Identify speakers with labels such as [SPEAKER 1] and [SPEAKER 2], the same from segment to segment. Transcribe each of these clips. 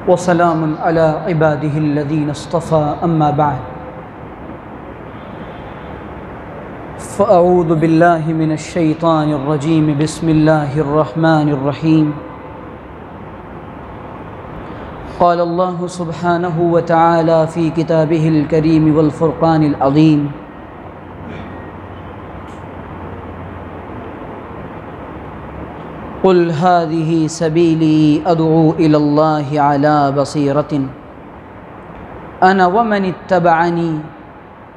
[SPEAKER 1] وسلام على عباده الذين اصطفى أما بعد فأعوذ بالله من الشيطان الرجيم بسم الله الرحمن الرحيم قال الله سبحانه وتعالى في كتابه الكريم والفرقان العظيم قل هذه سبيلي أدعو إلى الله على بصيرة أنا ومن اتبعني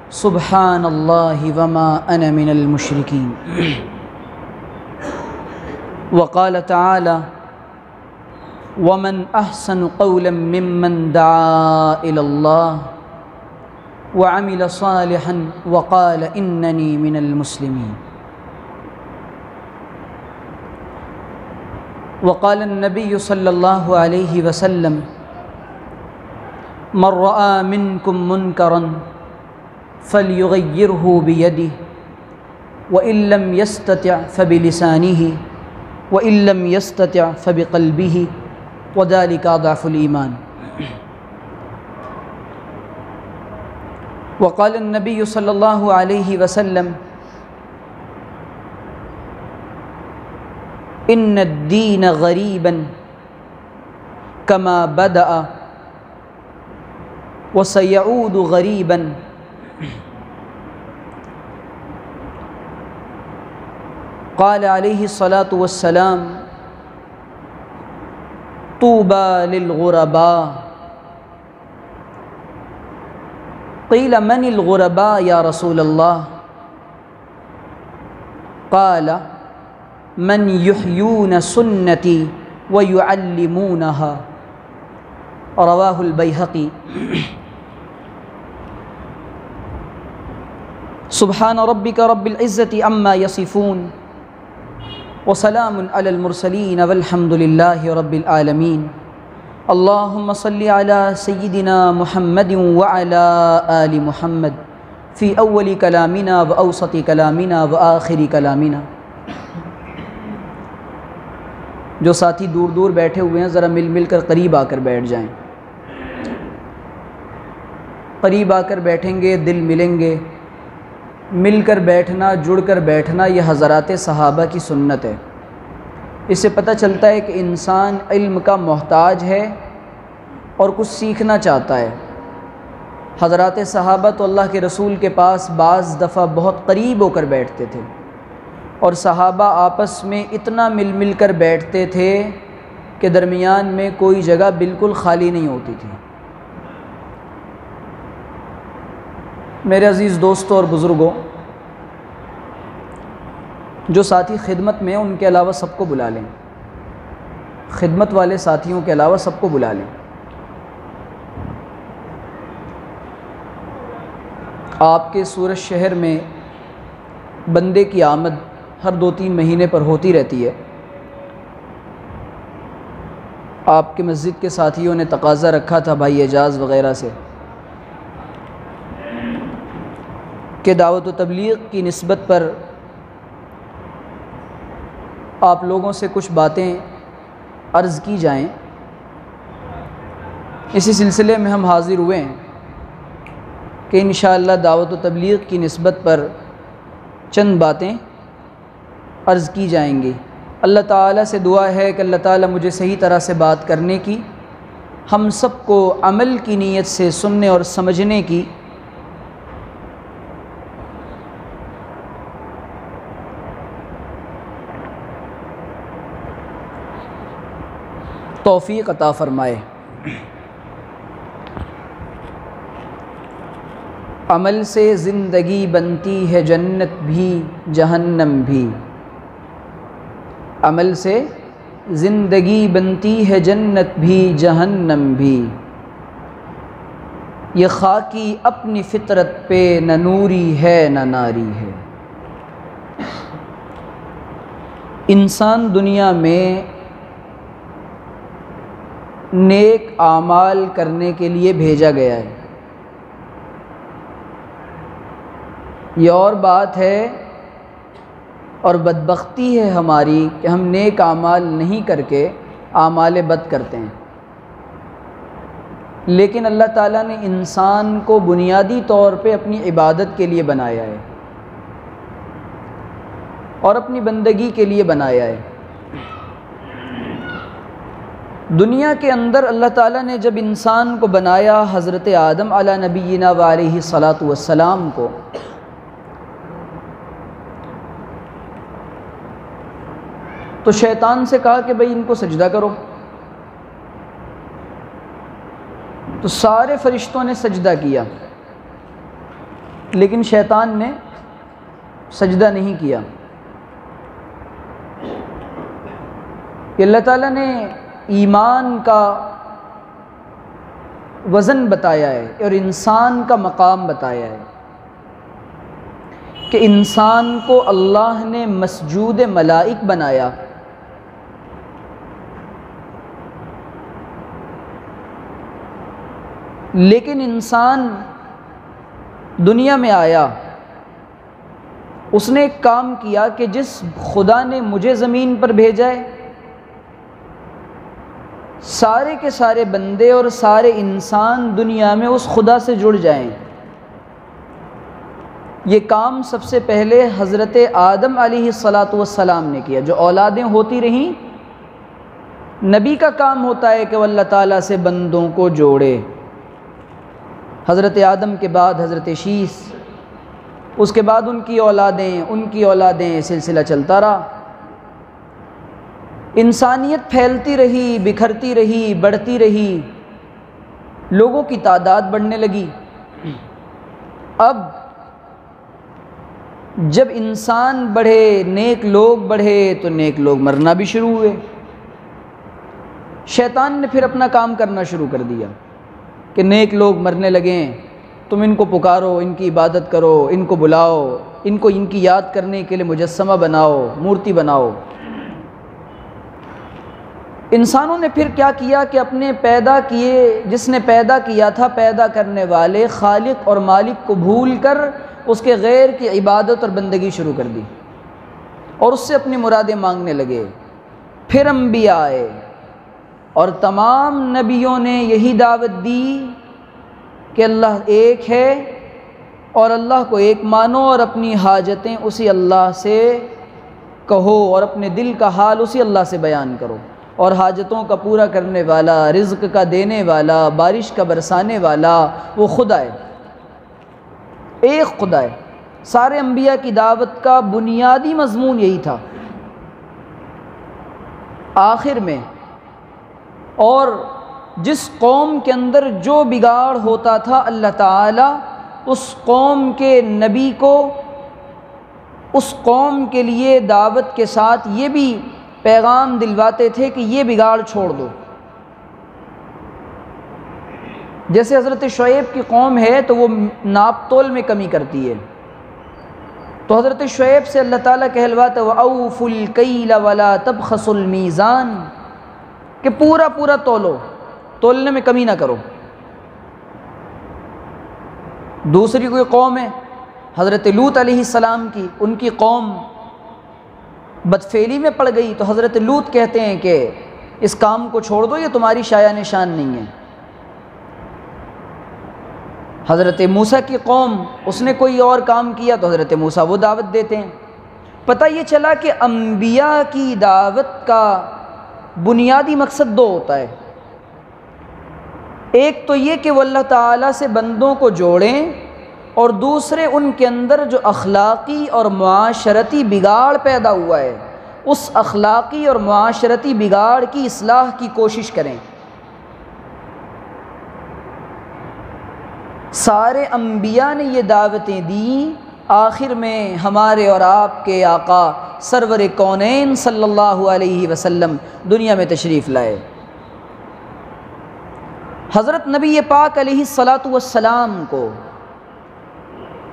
[SPEAKER 1] سبحان الله وما أنا من المشركين وقال تعالى ومن أحسن قولا ممن دعا إلى الله وعمل صالحا وقال إنني من المسلمين وقال النبي صلى الله عليه وسلم من رأى منكم منكرا فليغيره بيده وإن لم يستطع فبلسانه وإن لم يستطع فبقلبه وذلك أضعف الإيمان وقال النبي صلى الله عليه وسلم إن الدين غريبا كما بدأ وسيعود غريبا قال عليه الصلاة والسلام طوبى للغرباء قيل من الغرباء يا رسول الله قال من يحيون سنتي ويعلمونها رواه البيهقي سبحان ربك رب العزة عما يصفون وسلام على المرسلين والحمد لله رب العالمين اللهم صل على سيدنا محمد وعلى آل محمد في أول كلامنا وأوسط كلامنا وآخر كلامنا۔ جو ساتھی دور دور بیٹھے ہوئے ہیں ذرا مل کر قریب آ کر بیٹھ جائیں۔ قریب آ کر بیٹھیں گے دل ملیں گے۔ مل کر بیٹھنا، جڑ کر بیٹھنا یہ حضرات صحابہ کی سنت ہے۔ اس سے پتہ چلتا ہے کہ انسان علم کا محتاج ہے اور کچھ سیکھنا چاہتا ہے۔ حضرات صحابہ تو اللہ کے رسول کے پاس بعض دفعہ بہت قریب ہو کر بیٹھتے تھے، اور صحابہ آپس میں اتنا مل کر بیٹھتے تھے کہ درمیان میں کوئی جگہ بالکل خالی نہیں ہوتی تھی۔ میرے عزیز دوستوں اور بزرگوں، جو ساتھی خدمت میں ہیں ان کے علاوہ سب کو بلا لیں، خدمت والے ساتھیوں کے علاوہ سب کو بلا لیں۔ آپ کے سورج شہر میں بندے کی آمد ہر 2-3 مہینے پر ہوتی رہتی ہے۔ آپ کے مسجد کے ساتھیوں نے تقاضا رکھا تھا بھائی اعجاز وغیرہ سے کہ دعوت و تبلیغ کی نسبت پر آپ لوگوں سے کچھ باتیں عرض کی جائیں۔ اسی سلسلے میں ہم حاضر ہوئے ہیں کہ انشاءاللہ دعوت و تبلیغ کی نسبت پر چند باتیں عرض کی جائیں گی۔ اللہ تعالیٰ سے دعا ہے کہ اللہ تعالیٰ مجھے صحیح طرح سے بات کرنے کی، ہم سب کو عمل کی نیت سے سننے اور سمجھنے کی توفیق عطا فرمائے۔ عمل سے زندگی بنتی ہے جنت بھی جہنم بھی، عمل سے زندگی بنتی ہے جنت بھی جہنم بھی، یہ خاکی اپنی فطرت پہ نہ نوری ہے نہ ناری ہے۔ انسان دنیا میں نیک اعمال کرنے کے لیے بھیجا گیا ہے۔ یہ اور بات ہے اور بدبختی ہے ہماری کہ ہم نیک اعمال نہیں کر کے اعمال بد کرتے ہیں۔ لیکن اللہ تعالیٰ نے انسان کو بنیادی طور پہ اپنی عبادت کے لیے بنایا ہے اور اپنی بندگی کے لیے بنایا ہے۔ دنیا کے اندر اللہ تعالیٰ نے جب انسان کو بنایا، حضرت آدم علی نبینا و علیہ الصلاۃ والسلام کو، تو شیطان سے کہا کہ بھئی ان کو سجدہ کرو، تو سارے فرشتوں نے سجدہ کیا، لیکن شیطان نے سجدہ نہیں کیا۔ کہ اللہ تعالیٰ نے ایمان کا وزن بتایا ہے اور انسان کا مقام بتایا ہے کہ انسان کو اللہ نے مسجود ملائک بنایا، لیکن انسان دنیا میں آیا، اس نے ایک کام کیا کہ جس خدا نے مجھے زمین پر بھیجا ہے، سارے کے سارے بندے اور سارے انسان دنیا میں اس خدا سے جڑ جائیں۔ یہ کام سب سے پہلے حضرت آدم علیہ الصلاۃ والسلام نے کیا۔ جو اولادیں ہوتی رہیں، نبی کا کام ہوتا ہے کہ وہ اللہ تعالیٰ سے بندوں کو جوڑے۔ حضرت آدم کے بعد حضرت شیس، اس کے بعد ان کی اولادیں، سلسلہ چلتا رہا۔ انسانیت پھیلتی رہی، بکھرتی رہی، بڑھتی رہی، لوگوں کی تعداد بڑھنے لگی۔ اب جب انسان بڑھے، نیک لوگ بڑھے، تو نیک لوگ مرنا بھی شروع ہوئے۔ شیطان نے پھر اپنا کام کرنا شروع کر دیا کہ نیک لوگ مرنے لگیں، تم ان کو پکارو، ان کی عبادت کرو، ان کو بلاؤ، ان کی یاد کرنے کے لیے مجسمہ بناؤ، مورتی بناؤ۔ انسانوں نے پھر کیا کیا کہ اپنے جس نے پیدا کیا تھا، پیدا کرنے والے خالق اور مالک کو بھول کر اس کے غیر کی عبادت اور بندگی شروع کر دی اور اس سے اپنی مرادیں مانگنے لگے۔ پھر انبیاء آئے اور تمام نبیوں نے یہی دعوت دی کہ اللہ ایک ہے اور اللہ کو ایک مانو اور اپنی حاجتیں اسی اللہ سے کہو اور اپنے دل کا حال اسی اللہ سے بیان کرو، اور حاجتوں کا پورا کرنے والا، رزق کا دینے والا، بارش کا برسانے والا وہ خدا ہے، ایک خدا ہے۔ سارے انبیاء کی دعوت کا بنیادی مضمون یہی تھا۔ آخر میں اور جس قوم کے اندر جو بگاڑ ہوتا تھا، اللہ تعالیٰ اس قوم کے نبی کو اس قوم کے لیے دعوت کے ساتھ یہ بھی پیغام دلواتے تھے کہ یہ بگاڑ چھوڑ دو۔ جیسے حضرت شعیب کی قوم ہے تو وہ ناپ تول میں کمی کرتی ہے، تو حضرت شعیب سے اللہ تعالیٰ کہلواتا ہے وَأَوْفُوا الْكَيْلَ وَلَا تَبْخَسُوا الْمِيزَانَ، کہ پورا پورا تولو، تولنے میں کمی نہ کرو۔ دوسری کوئی قوم ہے حضرت لوط علیہ السلام کی، ان کی قوم بدفعلی میں پڑ گئی تو حضرت لوط کہتے ہیں کہ اس کام کو چھوڑ دو، یہ تمہاری شایہ نشان نہیں ہے۔ حضرت موسیٰ کی قوم، اس نے کوئی اور کام کیا تو حضرت موسیٰ وہ دعوت دیتے ہیں۔ پتہ یہ چلا کہ انبیاء کی دعوت کا بنیادی مقصد دو ہوتا ہے، ایک تو یہ کہ وہ اللہ تعالیٰ سے بندوں کو جوڑیں، اور دوسرے ان کے اندر جو اخلاقی اور معاشرتی بگاڑ پیدا ہوا ہے، اس اخلاقی اور معاشرتی بگاڑ کی اصلاح کی کوشش کریں۔ سارے انبیاء نے یہ دعوتیں دیں، آخر میں ہمارے اور آپ کے آقا سرور کونین صلی اللہ علیہ وسلم دنیا میں تشریف لائے۔ حضرت نبی پاک علیہ الصلاۃ والسلام کو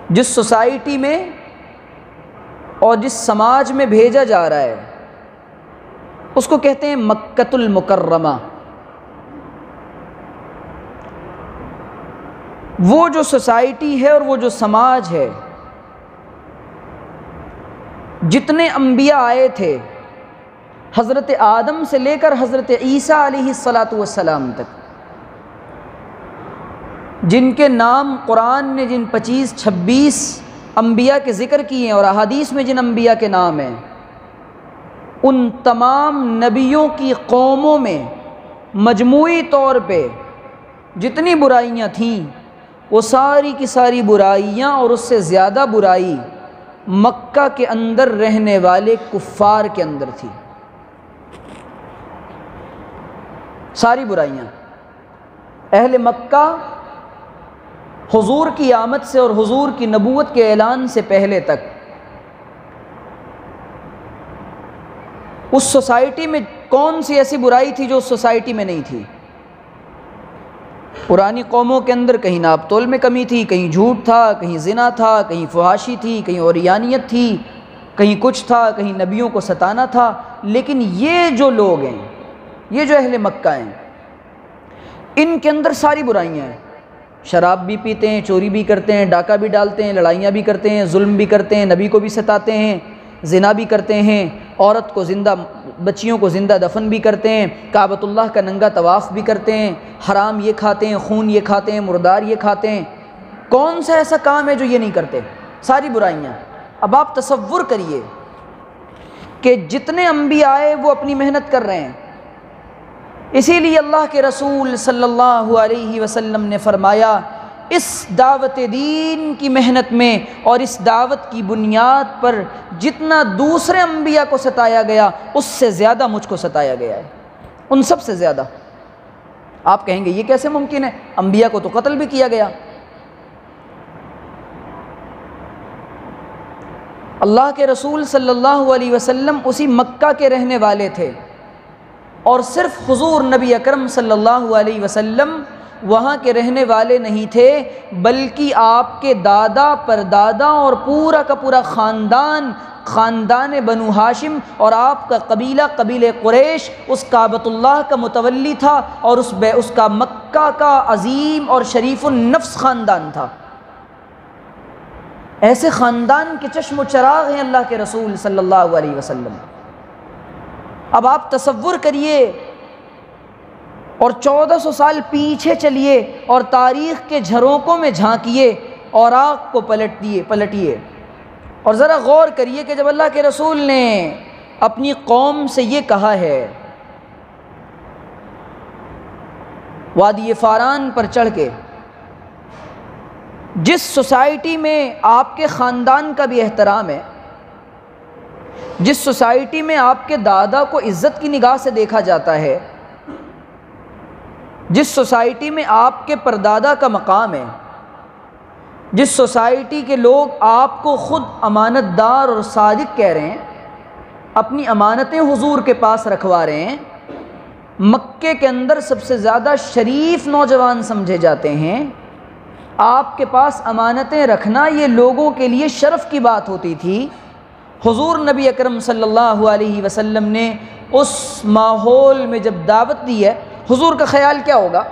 [SPEAKER 1] جس سوسائٹی میں اور جس سماج میں بھیجا جا رہا ہے اس کو کہتے ہیں مکۃ المکرمہ۔ وہ جو سوسائٹی ہے اور وہ جو سماج ہے، جتنے انبیاء آئے تھے حضرت آدم سے لے کر حضرت عیسیٰ علیہ الصلاۃ والسلام تک، جن کے نام قرآن نے جن 25-26 انبیاء کے ذکر کیے ہیں اور احادیث میں جن انبیاء کے نام ہیں، ان تمام نبیوں کی قوموں میں مجموعی طور پہ جتنی برائیاں تھیں وہ ساری کی ساری برائیاں اور اس سے زیادہ برائی مکہ کے اندر رہنے والے کفار کے اندر تھی۔ ساری برائیاں اہل مکہ حضور کی آمد سے اور حضور کی نبوت کے اعلان سے پہلے تک اس سوسائٹی میں کون سی ایسی برائی تھی جو اس سوسائٹی میں نہیں تھی؟ پرانی قوموں کے اندر کہیں ناپ تول میں کمی تھی، کہیں جھوٹ تھا، کہیں زنا تھا، کہیں فحاشی تھی، کہیں عریانیت تھی، کہیں کچھ تھا، کہیں نبیوں کو ستانا تھا۔ لیکن یہ جو لوگ ہیں، یہ جو اہل مکہ ہیں، ان کے اندر ساری برائیاں ہیں۔ شراب بھی پیتے ہیں، چوری بھی کرتے ہیں، ڈاکہ بھی ڈالتے ہیں، لڑائیاں بھی کرتے ہیں، ظلم بھی کرتے ہیں، نبی کو بھی ستاتے ہیں، زنا بھی کرتے ہیں، عورت کو زندہ بچیوں کو زندہ دفن بھی کرتے ہیں، کعبۃ اللہ کا ننگا طواف بھی کرتے ہیں، حرام یہ کھاتے ہیں، خون یہ کھاتے ہیں، مردار یہ کھاتے ہیں۔ کون سا ایسا کام ہے جو یہ نہیں کرتے؟ ساری برائیاں۔ اب آپ تصور کریے کہ جتنے انبیاء آئے وہ اپنی محنت کر رہے ہیں، اسی لیے اللہ کے رسول صلی اللہ علیہ وسلم نے فرمایا اس دعوت دین کی محنت میں اور اس دعوت کی بنیاد پر جتنا دوسرے انبیاء کو ستایا گیا اس سے زیادہ مجھ کو ستایا گیا ہے، ان سب سے زیادہ۔ آپ کہیں گے یہ کیسے ممکن ہے؟ انبیاء کو تو قتل بھی کیا گیا۔ اللہ کے رسول صلی اللہ علیہ وسلم اسی مکہ کے رہنے والے تھے، اور صرف حضور نبی اکرم صلی اللہ علیہ وسلم وہاں کے رہنے والے نہیں تھے، بلکہ آپ کے دادا پردادا اور پورا کا پورا خاندان بنو ہاشم اور آپ کا قبیلہ قبیلہ قریش اس کعبۃ اللہ کا متولی تھا، اور اس کا مکہ کا عظیم اور شریف النفس خاندان تھا۔ ایسے خاندان کے چشم و چراغ ہیں اللہ کے رسول صلی اللہ علیہ وسلم۔ اب آپ تصور کریے اور 1400 سال پیچھے چلیے اور تاریخ کے جھروکوں میں جھانکیے اور آنکھ کو پلٹیے اور ذرا غور کریے کہ جب اللہ کے رسول نے اپنی قوم سے یہ کہا ہے، وادی فاران پر چڑھ کے، جس سوسائٹی میں آپ کے خاندان کا بھی احترام ہے، جس سوسائٹی میں آپ کے دادا کو عزت کی نگاہ سے دیکھا جاتا ہے، جس سوسائٹی میں آپ کے پردادا کا مقام ہے، جس سوسائٹی کے لوگ آپ کو خود امانت دار اور صادق کہہ رہے ہیں، اپنی امانتیں حضور کے پاس رکھوا رہے ہیں، مکے کے اندر سب سے زیادہ شریف نوجوان سمجھے جاتے ہیں، آپ کے پاس امانتیں رکھنا یہ لوگوں کے لیے شرف کی بات ہوتی تھی۔ حضور نبی اکرم صلی اللہ علیہ وسلم نے اس ماحول میں جب دعوت دی ہے، حضور کا خیال کیا ہوگا؟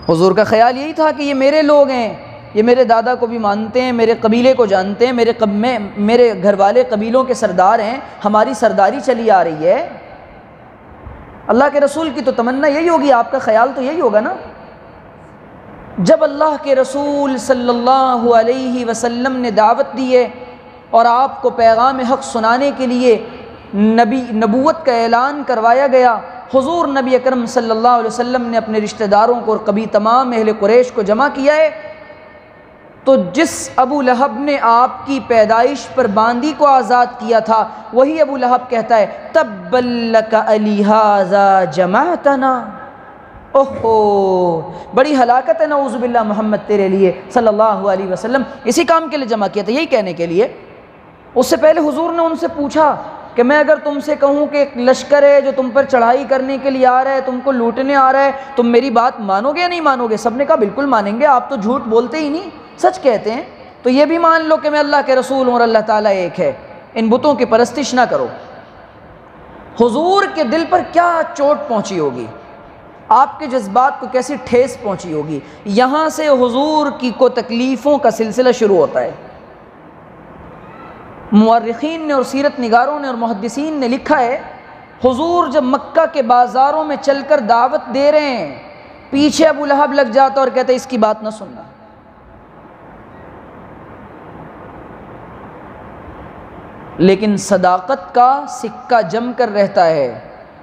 [SPEAKER 1] حضور کا خیال یہی تھا کہ یہ میرے لوگ ہیں، یہ میرے دادا کو بھی مانتے ہیں، میرے قبیلے کو جانتے ہیں، میرے گھر والے قبیلوں کے سردار ہیں، ہماری سرداری چلی آ رہی ہے۔ اللہ کے رسول کی تو تمنا یہی ہوگی، آپ کا خیال تو یہی ہوگا نا۔ جب اللہ کے رسول صلی اللہ علیہ وسلم نے دعوت دی ہے اور آپ کو پیغام حق سنانے کے لیے نبوت کا اعلان کروایا گیا، حضور نبی اکرم صلی اللہ علیہ وسلم نے اپنے رشتہ داروں کو اور تمام اہل قریش کو جمع کیا ہے، تو جس ابو لہب نے آپ کی پیدائش پر باندی کو آزاد کیا تھا، وہی ابو لہب کہتا ہے تبا لک لہذا جمعتنا، اوہو بڑی ہلاکت ہے نعوذ باللہ محمد تیرے لیے صلی اللہ علیہ وسلم، اسی کام کے لیے جمع کیا تھا، یہی کہنے کے لیے۔ اس سے پہلے حضور نے ان سے پوچھا کہ میں اگر تم سے کہوں کہ ایک لشکر ہے جو تم پر چڑھائی کرنے کے لیے آ رہا ہے، تم کو لوٹنے آ رہا ہے، تم میری بات مانو گے یا نہیں مانو گے؟ سب نے کہا بالکل مانیں گے، آپ تو جھوٹ بولتے ہی نہیں، سچ کہتے ہیں، تو یہ بھی مان لو کہ میں اللہ کے رسول ہوں اور اللہ تعالیٰ ایک ہے، ان بتوں کی پرستش نہ کرو۔ حضور کے دل پر کیا چوٹ پہنچی ہوگی، آپ کے جذبات کو کیسی ٹھیس پہنچی ہوگی۔ یہاں سے حضور کی کو تکلیفوں کا سلسلہ شروع ہوتا ہے۔ مورخین نے اور سیرت نگاروں نے اور محدثین نے لکھا ہے، حضور جب مکہ کے بازاروں میں چل کر دعوت دے رہے ہیں پیچھے ابو لہب لگ جاتا اور کہتا اس کی بات نہ سننا۔ لیکن صداقت کا سکہ جم کر رہتا ہے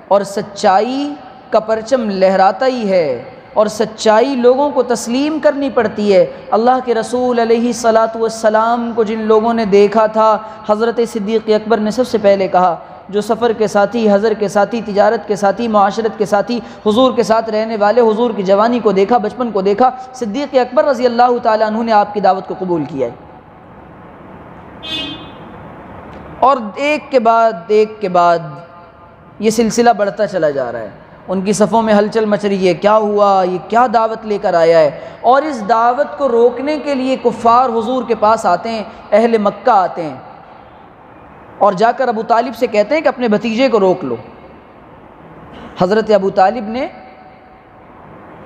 [SPEAKER 1] اور سچائی کا پرچم لہراتا ہی ہے، اور سچائی لوگوں کو تسلیم کرنی پڑتی ہے۔ اللہ کے رسول علیہ الصلاۃ والسلام کو جن لوگوں نے دیکھا تھا، حضرت صدیق اکبر نے سب سے پہلے کہا، جو سفر کے ساتھی، حضر کے ساتھی، تجارت کے ساتھی، معاشرت کے ساتھی، حضور کے ساتھ رہنے والے، حضور کی جوانی کو دیکھا، بچپن کو دیکھا، صدیق اکبر رضی اللہ تعالیٰ عنہ نے آپ کی دعوت کو قبول کیا ہے۔ اور ایک کے بعد یہ سلسلہ بڑھتا چلا جا رہا ہے، ان کی صفوں میں ہلچل مچ رہی ہے، کیا ہوا، یہ کیا دعوت لے کر آیا ہے؟ اور اس دعوت کو روکنے کے لیے کفار حضور کے پاس آتے ہیں، اہل مکہ آتے ہیں، اور جا کر ابو طالب سے کہتے ہیں کہ اپنے بھتیجے کو روک لو۔ حضرت ابو طالب نے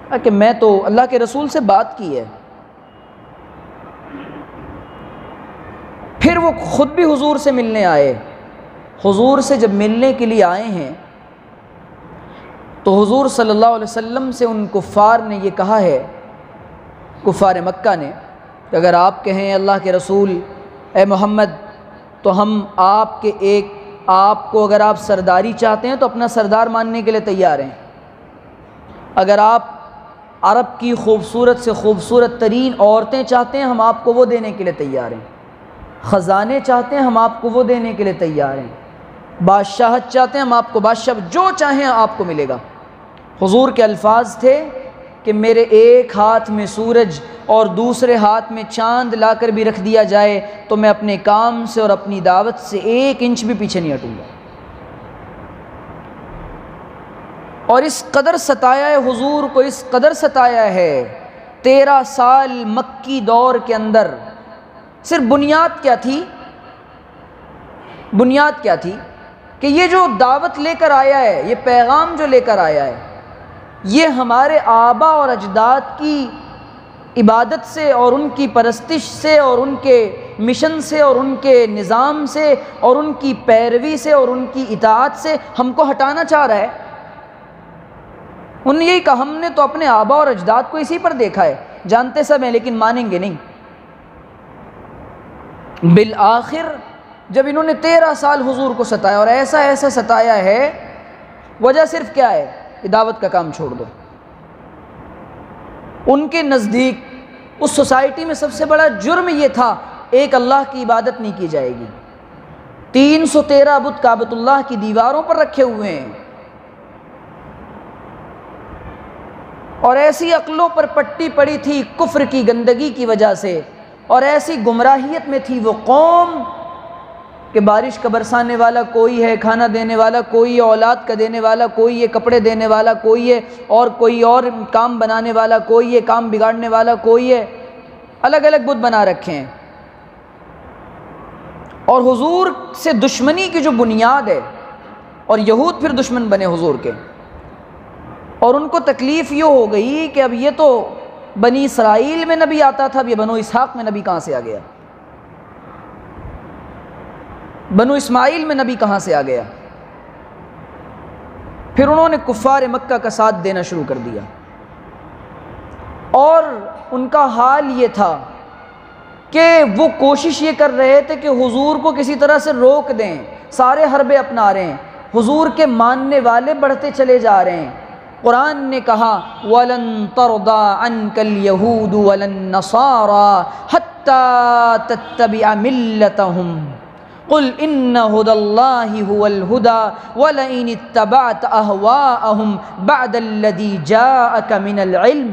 [SPEAKER 1] کہا کہ میں تو اللہ کے رسول سے بات کی ہے۔ پھر وہ خود بھی حضور سے ملنے آئے۔ حضور سے جب ملنے کے لیے آئے ہیں تو حضور صلی اللہ علیہ وسلم سے ان کفار نے یہ کہا ہے، کفار مکہ نے، کہ اگر آپ کہیں اللہ کے رسول اے محمد تو ہم آپ کو اگر آپ سرداری چاہتے ہیں تو اپنا سردار ماننے کے لیے تیار ہیں، اگر آپ عرب کی خوبصورت سے خوبصورت ترین عورتیں چاہتے ہیں ہم آپ کو وہ دینے کے لیے تیار ہیں، خزانے چاہتے ہیں ہم آپ کو وہ دینے کے لیے تیار ہیں، بادشاہت چاہتے ہیں ہم آپ کو بادشاہ، جو چاہیں آپ کو ملے گا۔ حضور کے الفاظ تھے کہ میرے ایک ہاتھ میں سورج اور دوسرے ہاتھ میں چاند لا کر بھی رکھ دیا جائے تو میں اپنے کام سے اور اپنی دعوت سے 1 انچ بھی پیچھے نہیں ہٹوں گا۔ اور اس قدر ستایا ہے حضور کو، اس قدر ستایا ہے 13 سال مکی دور کے اندر۔ صرف بنیاد کیا تھی؟ بنیاد کیا تھی؟ کہ یہ جو دعوت لے کر آیا ہے، یہ پیغام جو لے کر آیا ہے، یہ ہمارے آبا اور اجداد کی عبادت سے اور ان کی پرستش سے اور ان کے مشن سے اور ان کے نظام سے اور ان کی پیروی سے اور ان کی اطاعت سے ہم کو ہٹانا چاہ رہا ہے۔ انہوں نے یہی کہا، ہم نے تو اپنے آبا اور اجداد کو اسی پر دیکھا ہے، جانتے سب ہیں لیکن مانیں گے نہیں۔ بالآخر جب انہوں نے 13 سال حضور کو ستایا اور ایسا ستایا ہے، وجہ صرف کیا ہے کہ دعوت کا کام چھوڑ دو۔ ان کے نزدیک اس سوسائٹی میں سب سے بڑا جرم یہ تھا، ایک اللہ کی عبادت نہیں کی جائے گی، 313 بت کعبۃ اللہ کی دیواروں پر رکھے ہوئے ہیں، اور ایسی عقلوں پر پٹی پڑی تھی کفر کی گندگی کی وجہ سے، اور ایسی گمراہیت میں تھی وہ قوم کہ بارش کا برسانے والا کوئی ہے، کھانا دینے والا کوئی ہے، اولاد کا دینے والا کوئی ہے، کپڑے دینے والا کوئی ہے، اور کوئی اور کام بنانے والا کوئی ہے، کام بگاڑنے والا کوئی ہے، الگ الگ بت بنا رکھے ہیں۔ اور حضور سے دشمنی کی جو بنیاد ہے، اور یہود پھر دشمن بنے حضور کے، اور ان کو تکلیف یہ ہو گئی کہ اب یہ تو بنی اسرائیل میں نبی آتا تھا، اب یہ بنو اسحاق میں نبی کہاں سے آ گیا؟ بنو اسماعیل میں نبی کہاں سے آ گیا؟ پھر انہوں نے کفار مکہ کا ساتھ دینا شروع کر دیا، اور ان کا حال یہ تھا کہ وہ کوشش یہ کر رہے تھے کہ حضور کو کسی طرح سے روک دیں، سارے حربے اپنا رہے ہیں، حضور کے ماننے والے بڑھتے چلے جا رہے ہیں۔ قرآن نے کہا وَلَن تَرْضَىٰ عَنْكَ الْيَهُودُ وَلَا النَّصَارَىٰ حَتَّىٰ تَتَّبِعَ مِلَّتَهُمْ قُلْ إِنَّ هُدَى اللَّهِ هُوَ الْهُدَىٰ وَلَئِنِ اتَّبَعْتَ أَهْوَاءَهُمْ بَعْدَ الَّذِي جَاءَكَ مِنَ الْعِلْمِ۔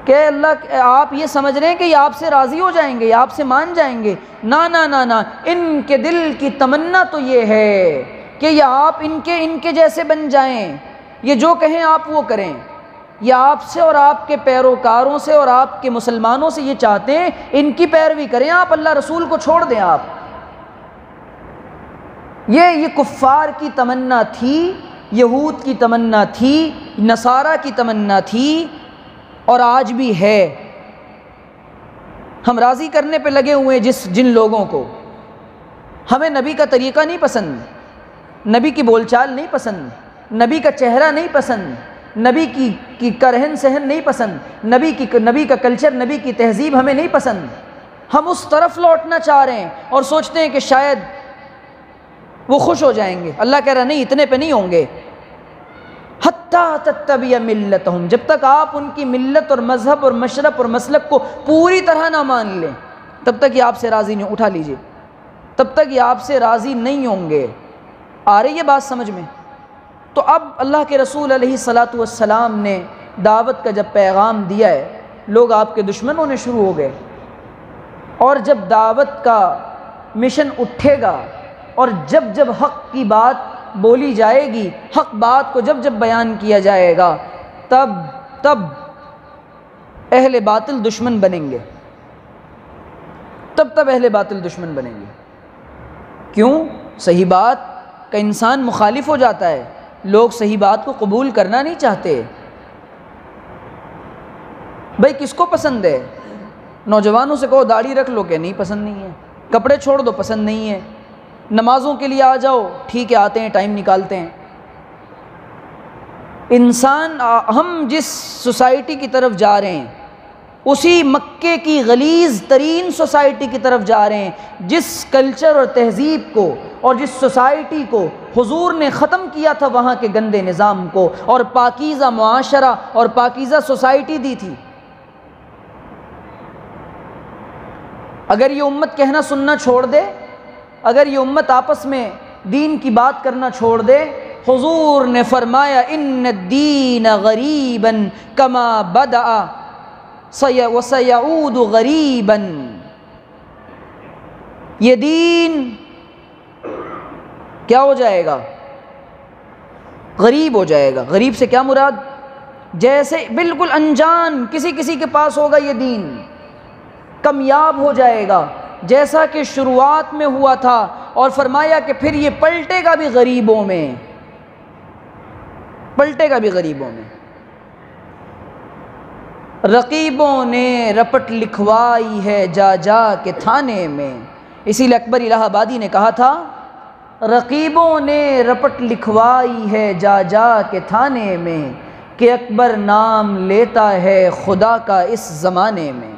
[SPEAKER 1] کہ اللہ آپ یہ سمجھ رہے ہیں کہ یہ آپ سے راضی ہو جائیں گے، یہ آپ سے مان جائیں گے؟ نا نا نا نا، ان کے دل کی تمنا تو یہ ہے کہ یہ آپ ان کے جیسے بن جائیں، یہ جو کہیں آپ وہ کریں، یہ آپ سے اور آپ کے پیروکاروں سے اور آپ کے مسلمانوں سے یہ چاہتے ہیں ان کی پیروی کریں، آپ اللہ رسول کو چھوڑ دیں۔ آپ یہ کفار کی تمنا تھی، یہود کی تمنا تھی، نصارہ کی تمنا تھی، اور آج بھی ہے۔ ہم راضی کرنے پہ لگے ہوئے ہیں جن لوگوں کو، ہمیں نبی کا طریقہ نہیں پسند، نبی کی بول چال نہیں پسند، نبی کا چہرہ نہیں پسند، نبی کی کرہن سہن نہیں پسند، نبی کا کلچر، نبی کی تہذیب ہمیں نہیں پسند، ہم اس طرف لوٹنا چاہ رہے ہیں اور سوچتے ہیں کہ شاید وہ خوش ہو جائیں گے۔ اللہ کہہ رہا نہیں، اتنے پہ نہیں ہوں گے۔ حتیٰ تتبع ملتہم، جب تک آپ ان کی ملت اور مذہب اور مشرب اور مسلک کو پوری طرح نہ مان لیں تب تک یہ آپ سے راضی نہیں، اٹھا لیجئے، تب تک یہ آپ سے راضی نہیں ہوں گے۔ آ رہی ہے بات سمجھ میں؟ تو اب اللہ کے رسول علیہ الصلاۃ والسلام نے دعوت کا جب پیغام دیا ہے، لوگ آپ کے دشمن ہونے شروع ہو گئے، اور جب دعوت کا مشن اٹھے گا اور جب حق کی بات بولی جائے گی، حق بات کو جب بیان کیا جائے گا، تب اہل باطل دشمن بنیں گے، تب اہل باطل دشمن بنیں گے۔ کیوں؟ صحیح بات کا انسان مخالف ہو جاتا ہے، لوگ صحیح بات کو قبول کرنا نہیں چاہتے۔ بھائی کس کو پسند ہے؟ نوجوانوں سے کہو داڑھی رکھ لو کہ نہیں، پسند نہیں ہے، کپڑے چھوڑ دو، پسند نہیں ہے، نمازوں کے لیے آ جاؤ، ٹھیک ہے آتے ہیں، ٹائم نکالتے ہیں۔ انسان، ہم جس سوسائٹی کی طرف جا رہے ہیں اسی مکے کی غلیظ ترین سوسائٹی کی طرف جا رہے ہیں، جس کلچر اور تہذیب کو اور جس سوسائٹی کو حضور نے ختم کیا تھا، وہاں کے گندے نظام کو، اور پاکیزہ معاشرہ اور پاکیزہ سوسائٹی دی تھی۔ اگر یہ امت کہنا سننا چھوڑ دے، اگر یہ امت آپس میں دین کی بات کرنا چھوڑ دے، حضور نے فرمایا ان الدین غریبا کما بدأ وسيعود غریبا، یہ دین کیا ہو جائے گا؟ غریب ہو جائے گا۔ غریب سے کیا مراد؟ جیسے بالکل انجان کسی کے پاس ہوگا یہ دین، کمیاب ہو جائے گا جیسا کہ شروعات میں ہوا تھا، اور فرمایا کہ پھر یہ پلٹے گا بھی غریبوں میں، پلٹے گا بھی غریبوں میں۔ رقیبوں نے رپٹ لکھوائی ہے جا کے تھانے میں، اسی لیے اکبر الہ آبادی نے کہا تھا رقیبوں نے رپٹ لکھوائی ہے جا کے تھانے میں، کہ اکبر نام لیتا ہے خدا کا اس زمانے میں۔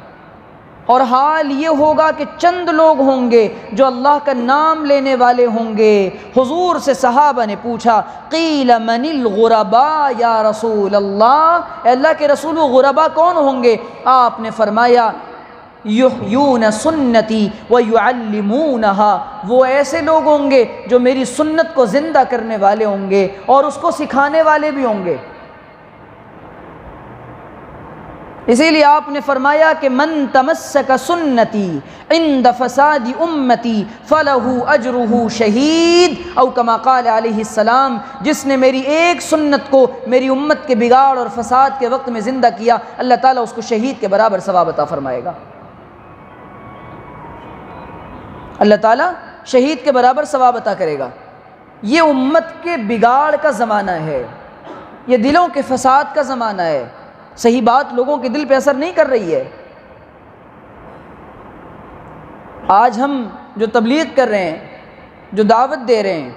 [SPEAKER 1] اور حال یہ ہوگا کہ چند لوگ ہوں گے جو اللہ کا نام لینے والے ہوں گے۔ حضور سے صحابہ نے پوچھا قیل من الغرباء یا رسول اللہ، اے اللہ کے رسول وہ غرباء کون ہوں گے؟ آپ نے فرمایا یحیون سنتی ویعلمونہا، وہ ایسے لوگ ہوں گے جو میری سنت کو زندہ کرنے والے ہوں گے اور اس کو سکھانے والے بھی ہوں گے۔ اسی لیے آپ نے فرمایا کہ من تمسک سنتی عند فساد امتی فلہ اجرہ شہید، او کما قال علیہ السلام، جس نے میری ایک سنت کو میری امت کے بگاڑ اور فساد کے وقت میں زندہ کیا، اللہ تعالیٰ اس کو شہید کے برابر ثواب عطا فرمائے گا۔ اللہ تعالیٰ شہید کے برابر ثواب عطا کرے گا۔ یہ امت کے بگاڑ کا زمانہ ہے، یہ دلوں کے فساد کا زمانہ ہے، صحیح بات لوگوں کے دل پہ اثر نہیں کر رہی ہے۔ آج ہم جو تبلیغ کر رہے ہیں، جو دعوت دے رہے ہیں،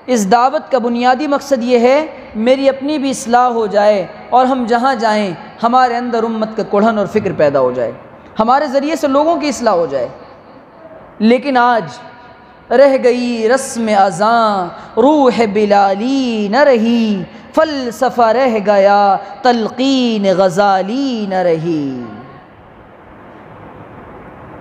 [SPEAKER 1] اس دعوت کا بنیادی مقصد یہ ہے میری اپنی بھی اصلاح ہو جائے، اور ہم جہاں جائیں ہمارے اندر امت کا کڑھن اور فکر پیدا ہو جائے، ہمارے ذریعے سے لوگوں کی اصلاح ہو جائے۔ لیکن آج رہ گئی رسم اذاں، روح بلالی نہ رہی، فلسفہ رہ گیا تلقین غزالی نہ رہی۔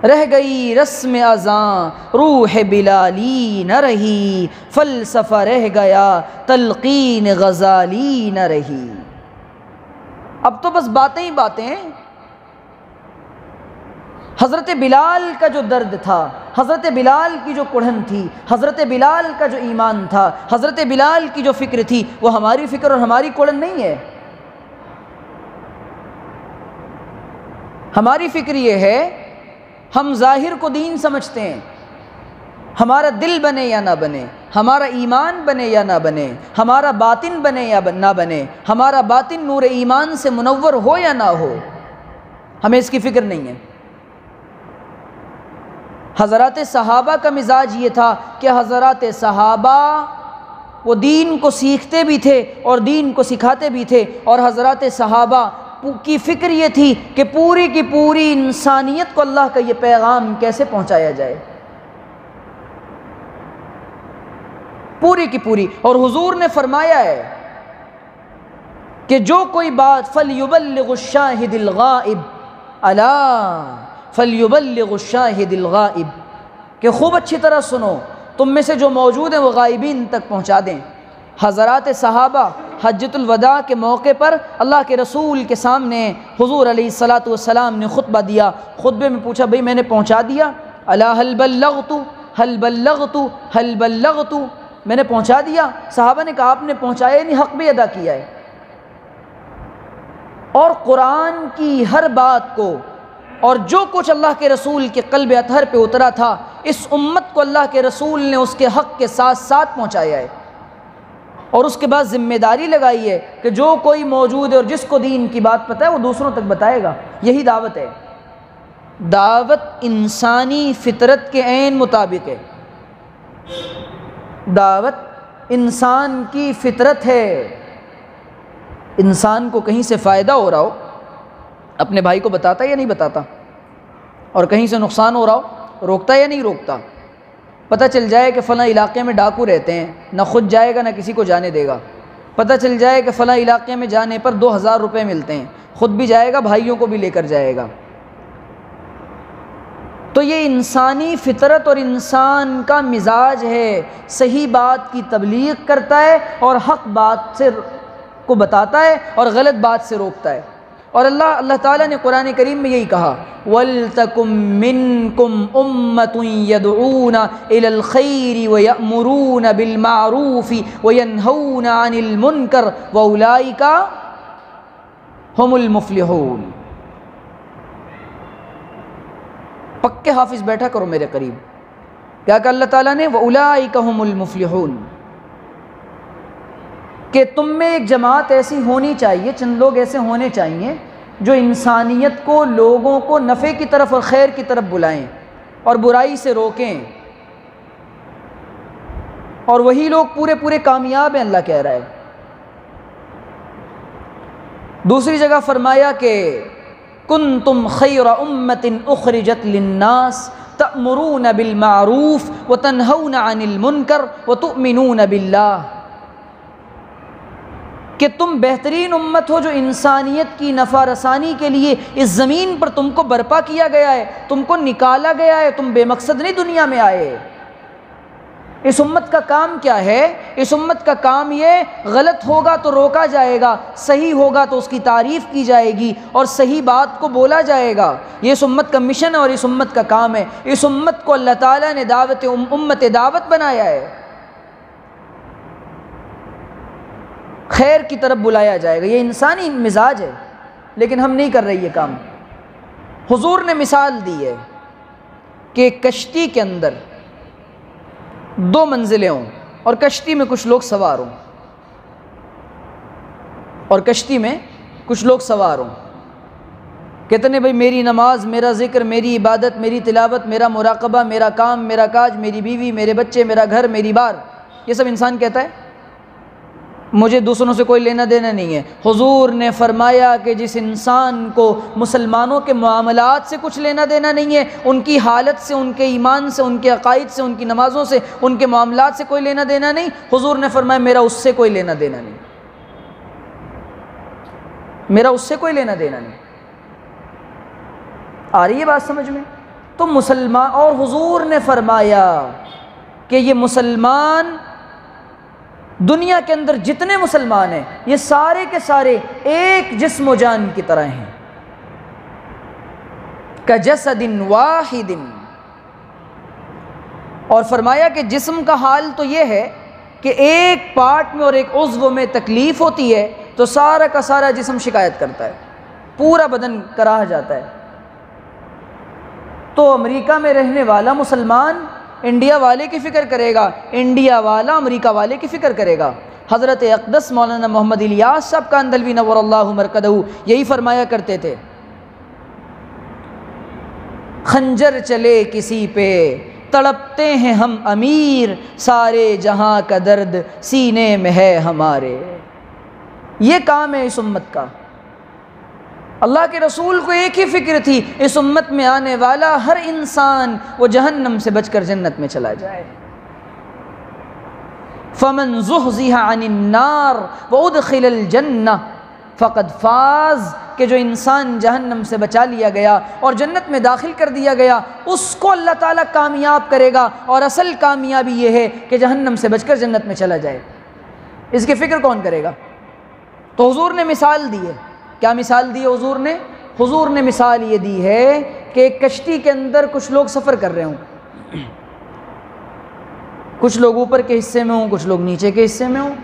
[SPEAKER 1] رہ گئی رسم اذاں، روح بلالی نہ رہی، فلسفہ رہ گیا تلقین غزالی نہ رہی۔ اب تو بس باتیں ہی باتیں ہیں۔ حضرت بلال کا جو درد تھا، حضرت بلال کی جو کڑھن تھی، حضرت بلال کا جو ایمان تھا، حضرت بلال کی جو فکر تھی، وہ ہماری فکر اور ہماری کڑھن نہیں ہے۔ ہماری فکر یہ ہے ہم ظاہر کو دین سمجھتے ہیں، ہمارا دل بنے یا نہ بنے، ہمارا ایمان بنے یا نہ بنے، ہمارا باطن بنے یا نہ بنے، ہمارا باطن نور ایمان سے منور ہو یا نہ ہو، ہمیں اس کی فکر نہیں ہے۔ حضرات صحابہ کا مزاج یہ تھا کہ حضرات صحابہ وہ دین کو سیکھتے بھی تھے اور دین کو سکھاتے بھی تھے، اور حضرات صحابہ کی فکر یہ تھی کہ پوری کی پوری انسانیت کو اللہ کا یہ پیغام کیسے پہنچایا جائے، پوری کی پوری۔ اور حضور نے فرمایا ہے کہ جو کوئی بات فَلْيُبَلِّغُ الشَّاهِدِ الْغَائِبِ أَلَا فَلْيُبَلِّغُ الشَّاهِدِ الْغَائِبِ، کہ خوب اچھی طرح سنو، تم میں سے جو موجود ہیں وہ غائبین تک پہنچا دیں۔ حضرات صحابہ حجۃ الوداع کے موقع پر اللہ کے رسول کے سامنے حضور علیہ الصلاۃ والسلام نے خطبہ دیا، خطبے میں پوچھا بھئی میں نے پہنچا دیا؟ الا هل بلغت هل بلغت هل بلغت، میں نے پہنچا دیا؟ صحابہ نے کہا آپ نے پہنچایا نہیں، حق بھی ادا کیا ہے۔ اور قرآن کی ہر بات کو اور جو کچھ اللہ کے رسول کے قلب اطہر پہ اترا تھا، اس امت کو اللہ کے رسول نے اس کے حق کے ساتھ ساتھ پہنچایا ہے، اور اس کے بعد ذمہ داری لگائی ہے کہ جو کوئی موجود ہے اور جس کو دین کی بات پتہ ہے وہ دوسروں تک بتائے گا۔ یہی دعوت ہے، دعوت انسانی فطرت کے عین مطابق ہے، دعوت انسان کی فطرت ہے۔ انسان کو کہیں سے فائدہ ہو رہا ہو اپنے بھائی کو بتاتا یا نہیں بتاتا، اور کہیں سے نقصان ہو رہا ہو روکتا یا نہیں روکتا؟ پتہ چل جائے کہ فلاں علاقے میں ڈاکو رہتے ہیں، نہ خود جائے گا نہ کسی کو جانے دے گا۔ پتہ چل جائے کہ فلاں علاقے میں جانے پر 2000 روپے ملتے ہیں، خود بھی جائے گا، بھائیوں کو بھی لے کر جائے گا۔ تو یہ انسانی فطرت اور انسان کا مزاج ہے، صحیح بات کی تبلیغ کرتا ہے اور حق بات سے کو بتاتا ہے اور غلط بات سے روکتا ہے۔ اور اللہ تعالیٰ نے قرآن کریم میں یہی کہا وَلْتَكُمْ مِنْكُمْ أُمَّةٌ يَدْعُونَ إِلَى الْخَيْرِ وَيَأْمُرُونَ بِالْمَعْرُوفِ وَيَنْهَوْنَ عَنِ الْمُنْكَرِ وَأُولَئِكَ هُمُ الْمُفْلِحُونَ۔ پکے حافظ بیٹھا کرو میرے قریب، کیا کہ اللہ تعالیٰ نے وَأُولَئِكَ هُمُ الْمُفْلِحُونَ، کہ تم میں ایک جماعت ایسی ہونی چاہیے، چند لوگ ایسے ہونے چاہیے جو انسانیت کو، لوگوں کو نفع کی طرف اور خیر کی طرف بلائیں اور برائی سے روکیں، اور وہی لوگ پورے کامیاب ہیں، اللہ کہہ رہا ہے۔ دوسری جگہ فرمایا کہ کنتم خیر امۃ اخرجت للناس تأمرون بالمعروف وتنہون عن المنکر وتؤمنون باللہ، کہ تم بہترین امت ہو جو انسانیت کی نفع رسانی کے لیے اس زمین پر تم کو برپا کیا گیا ہے، تم کو نکالا گیا ہے، تم بے مقصد نہیں دنیا میں آئے۔ اس امت کا کام کیا ہے؟ اس امت کا کام یہ غلط ہوگا تو روکا جائے گا، صحیح ہوگا تو اس کی تعریف کی جائے گی اور صحیح بات کو بولا جائے گا۔ یہ اس امت کا مشن ہے اور اس امت کا کام ہے۔ اس امت کو اللہ تعالیٰ نے امت دعوت بنایا ہے، خیر کی طرف بلایا جائے گا، یہ انسانی مزاج ہے، لیکن ہم نہیں کر رہے یہ کام۔ حضور نے مثال دی ہے کہ کشتی کے اندر 2 منزلیں ہوں اور کشتی میں کچھ لوگ سوار ہوں، کہتے ہیں بھائی میری نماز، میرا ذکر، میری عبادت، میری تلاوت، میرا مراقبہ، میرا کام، میرا کاج، میری بیوی، میرے بچے، میرا گھر، میری بار، یہ سب انسان کہتا ہے، مجھے دوسروں سے کوئی لینا دینا نہیں ہے۔ حضور نے فرمایا کہ جس انسان کو مسلمانوں کے معاملات سے کچھ لینا دینا نہیں ہے، ان کی حالت سے، ان کے ایمان سے، ان کے عقائد سے، ان کی نمازوں سے، ان کے معاملات سے کوئی لینا دینا نہیں، حضور نے فرمایا میرا اس سے کوئی لینا دینا نہیں، میرا اس سے کوئی لینا دینا نہیں۔ آ رہی ہے بات سمجھ میں؟ تو مسلمان، اور حضور نے فرمایا کہ یہ مسلمان، دنیا کے اندر جتنے مسلمان ہیں یہ سارے کے سارے ایک جسم و جان کی طرح ہیں، کجسد واحد، اور فرمایا کہ جسم کا حال تو یہ ہے کہ ایک پارٹ میں اور ایک عضو میں تکلیف ہوتی ہے تو سارا کا سارا جسم شکایت کرتا ہے، پورا بدن کراہ جاتا ہے۔ تو امریکہ میں رہنے والا مسلمان انڈیا والے کی فکر کرے گا، انڈیا والا امریکہ والے کی فکر کرے گا۔ حضرت اقدس مولانا محمد الیاس صاحب کاندھلوی نور اللہ مرکزہ یہی فرمایا کرتے تھے، خنجر چلے کسی پہ تڑپتے ہیں ہم امیر، سارے جہاں کا درد سینے میں ہے ہمارے۔ یہ کام ہے اس امت کا۔ اللہ کے رسول کو ایک ہی فکر تھی، اس امت میں آنے والا ہر انسان وہ جہنم سے بچ کر جنت میں چلا جائے۔ فَمَنْ زُحْزِحَ عَنِ النَّارِ وَأُدْخِلَ الْجَنَّةَ فَقَدْ فَازَ، کہ جو انسان جہنم سے بچا لیا گیا اور جنت میں داخل کر دیا گیا، اس کو اللہ تعالیٰ کامیاب کرے گا۔ اور اصل کامیابی یہ ہے کہ جہنم سے بچ کر جنت میں چلا جائے۔ اس کی فکر کون کرے گا؟ تو حضور نے مثال دی ہے۔ کیا مثال دی ہے حضور نے؟ حضور نے مثال یہ دی ہے کہ ایک کشتی کے اندر کچھ لوگ سفر کر رہے ہوں، کچھ لوگ اوپر کے حصے میں ہوں، کچھ لوگ نیچے کے حصے میں ہوں۔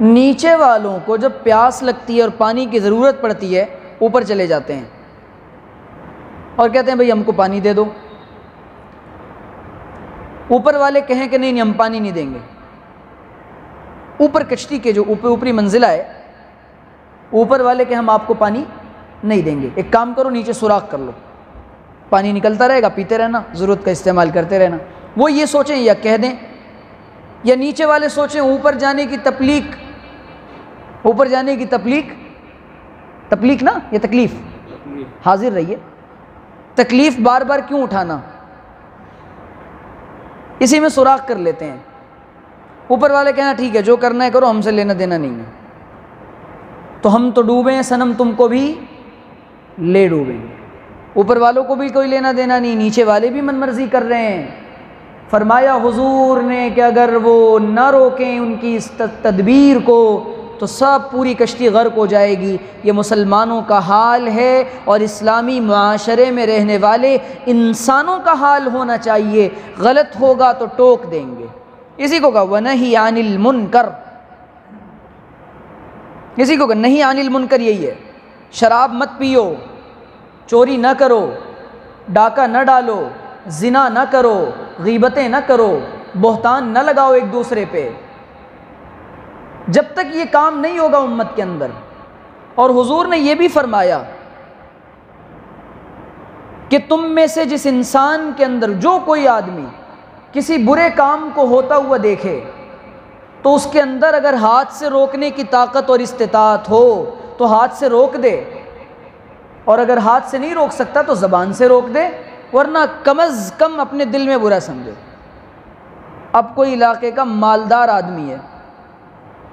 [SPEAKER 1] نیچے والوں کو جب پیاس لگتی ہے اور پانی کی ضرورت پڑتی ہے، اوپر چلے جاتے ہیں اور کہتے ہیں بھئی ہم کو پانی دے دو۔ اوپر والے کہیں کہ نہیں ہم پانی نہیں دیں گے۔ اوپر کشتی کے جو اوپری منزلہ ہے، اوپر والے کہ ہم آپ کو پانی نہیں دیں گے، ایک کام کرو نیچے سوراخ کر لو، پانی نکلتا رہے گا، پیتے رہنا، ضرورت کا استعمال کرتے رہنا۔ وہ یہ سوچیں یا کہہ دیں، یا نیچے والے سوچیں اوپر جانے کی تپلیق، اوپر جانے کی تپلیق نا، یہ تکلیف، حاضر رہیے، تکلیف بار بار کیوں اٹھانا، اسی میں سوراخ کر لیتے ہیں۔ اوپر والے کہنا ٹھیک ہے جو کرنا ہے کرو، ہم سے لینا دینا نہیں ہے، تو ہم تو ڈوبیں صنم تم کو بھی لے ڈوبیں گے۔ اوپر والوں کو بھی کوئی لینا دینا نہیں، نیچے والے بھی من مرضی کر رہے ہیں۔ فرمایا حضور نے کہ اگر وہ نہ روکیں ان کی اس تدبیر کو تو سب پوری کشتی غرق ہو جائے گی۔ یہ مسلمانوں کا حال ہے اور اسلامی معاشرے میں رہنے والے انسانوں کا حال ہونا چاہیے۔ غلط ہوگا تو ٹوک دیں گے۔ اسی کو کہا وَنَهِي عَنِ الْمُنْكَرِ، اسی کو کہا نہیں عن المنکر، یہی ہے۔ شراب مت پیو، چوری نہ کرو، ڈاکہ نہ ڈالو، زنا نہ کرو، غیبتیں نہ کرو، بہتان نہ لگاؤ ایک دوسرے پہ۔ جب تک یہ کام نہیں ہوگا امت کے اندر، اور حضور نے یہ بھی فرمایا کہ تم میں سے جس انسان کے اندر جو کوئی آدمی کسی برے کام کو ہوتا ہوا دیکھے تو اس کے اندر اگر ہاتھ سے روکنے کی طاقت اور استطاعت ہو تو ہاتھ سے روک دے، اور اگر ہاتھ سے نہیں روک سکتا تو زبان سے روک دے، ورنہ کم از کم اپنے دل میں برا سمجھے۔ اب کوئی علاقے کا مالدار آدمی ہے،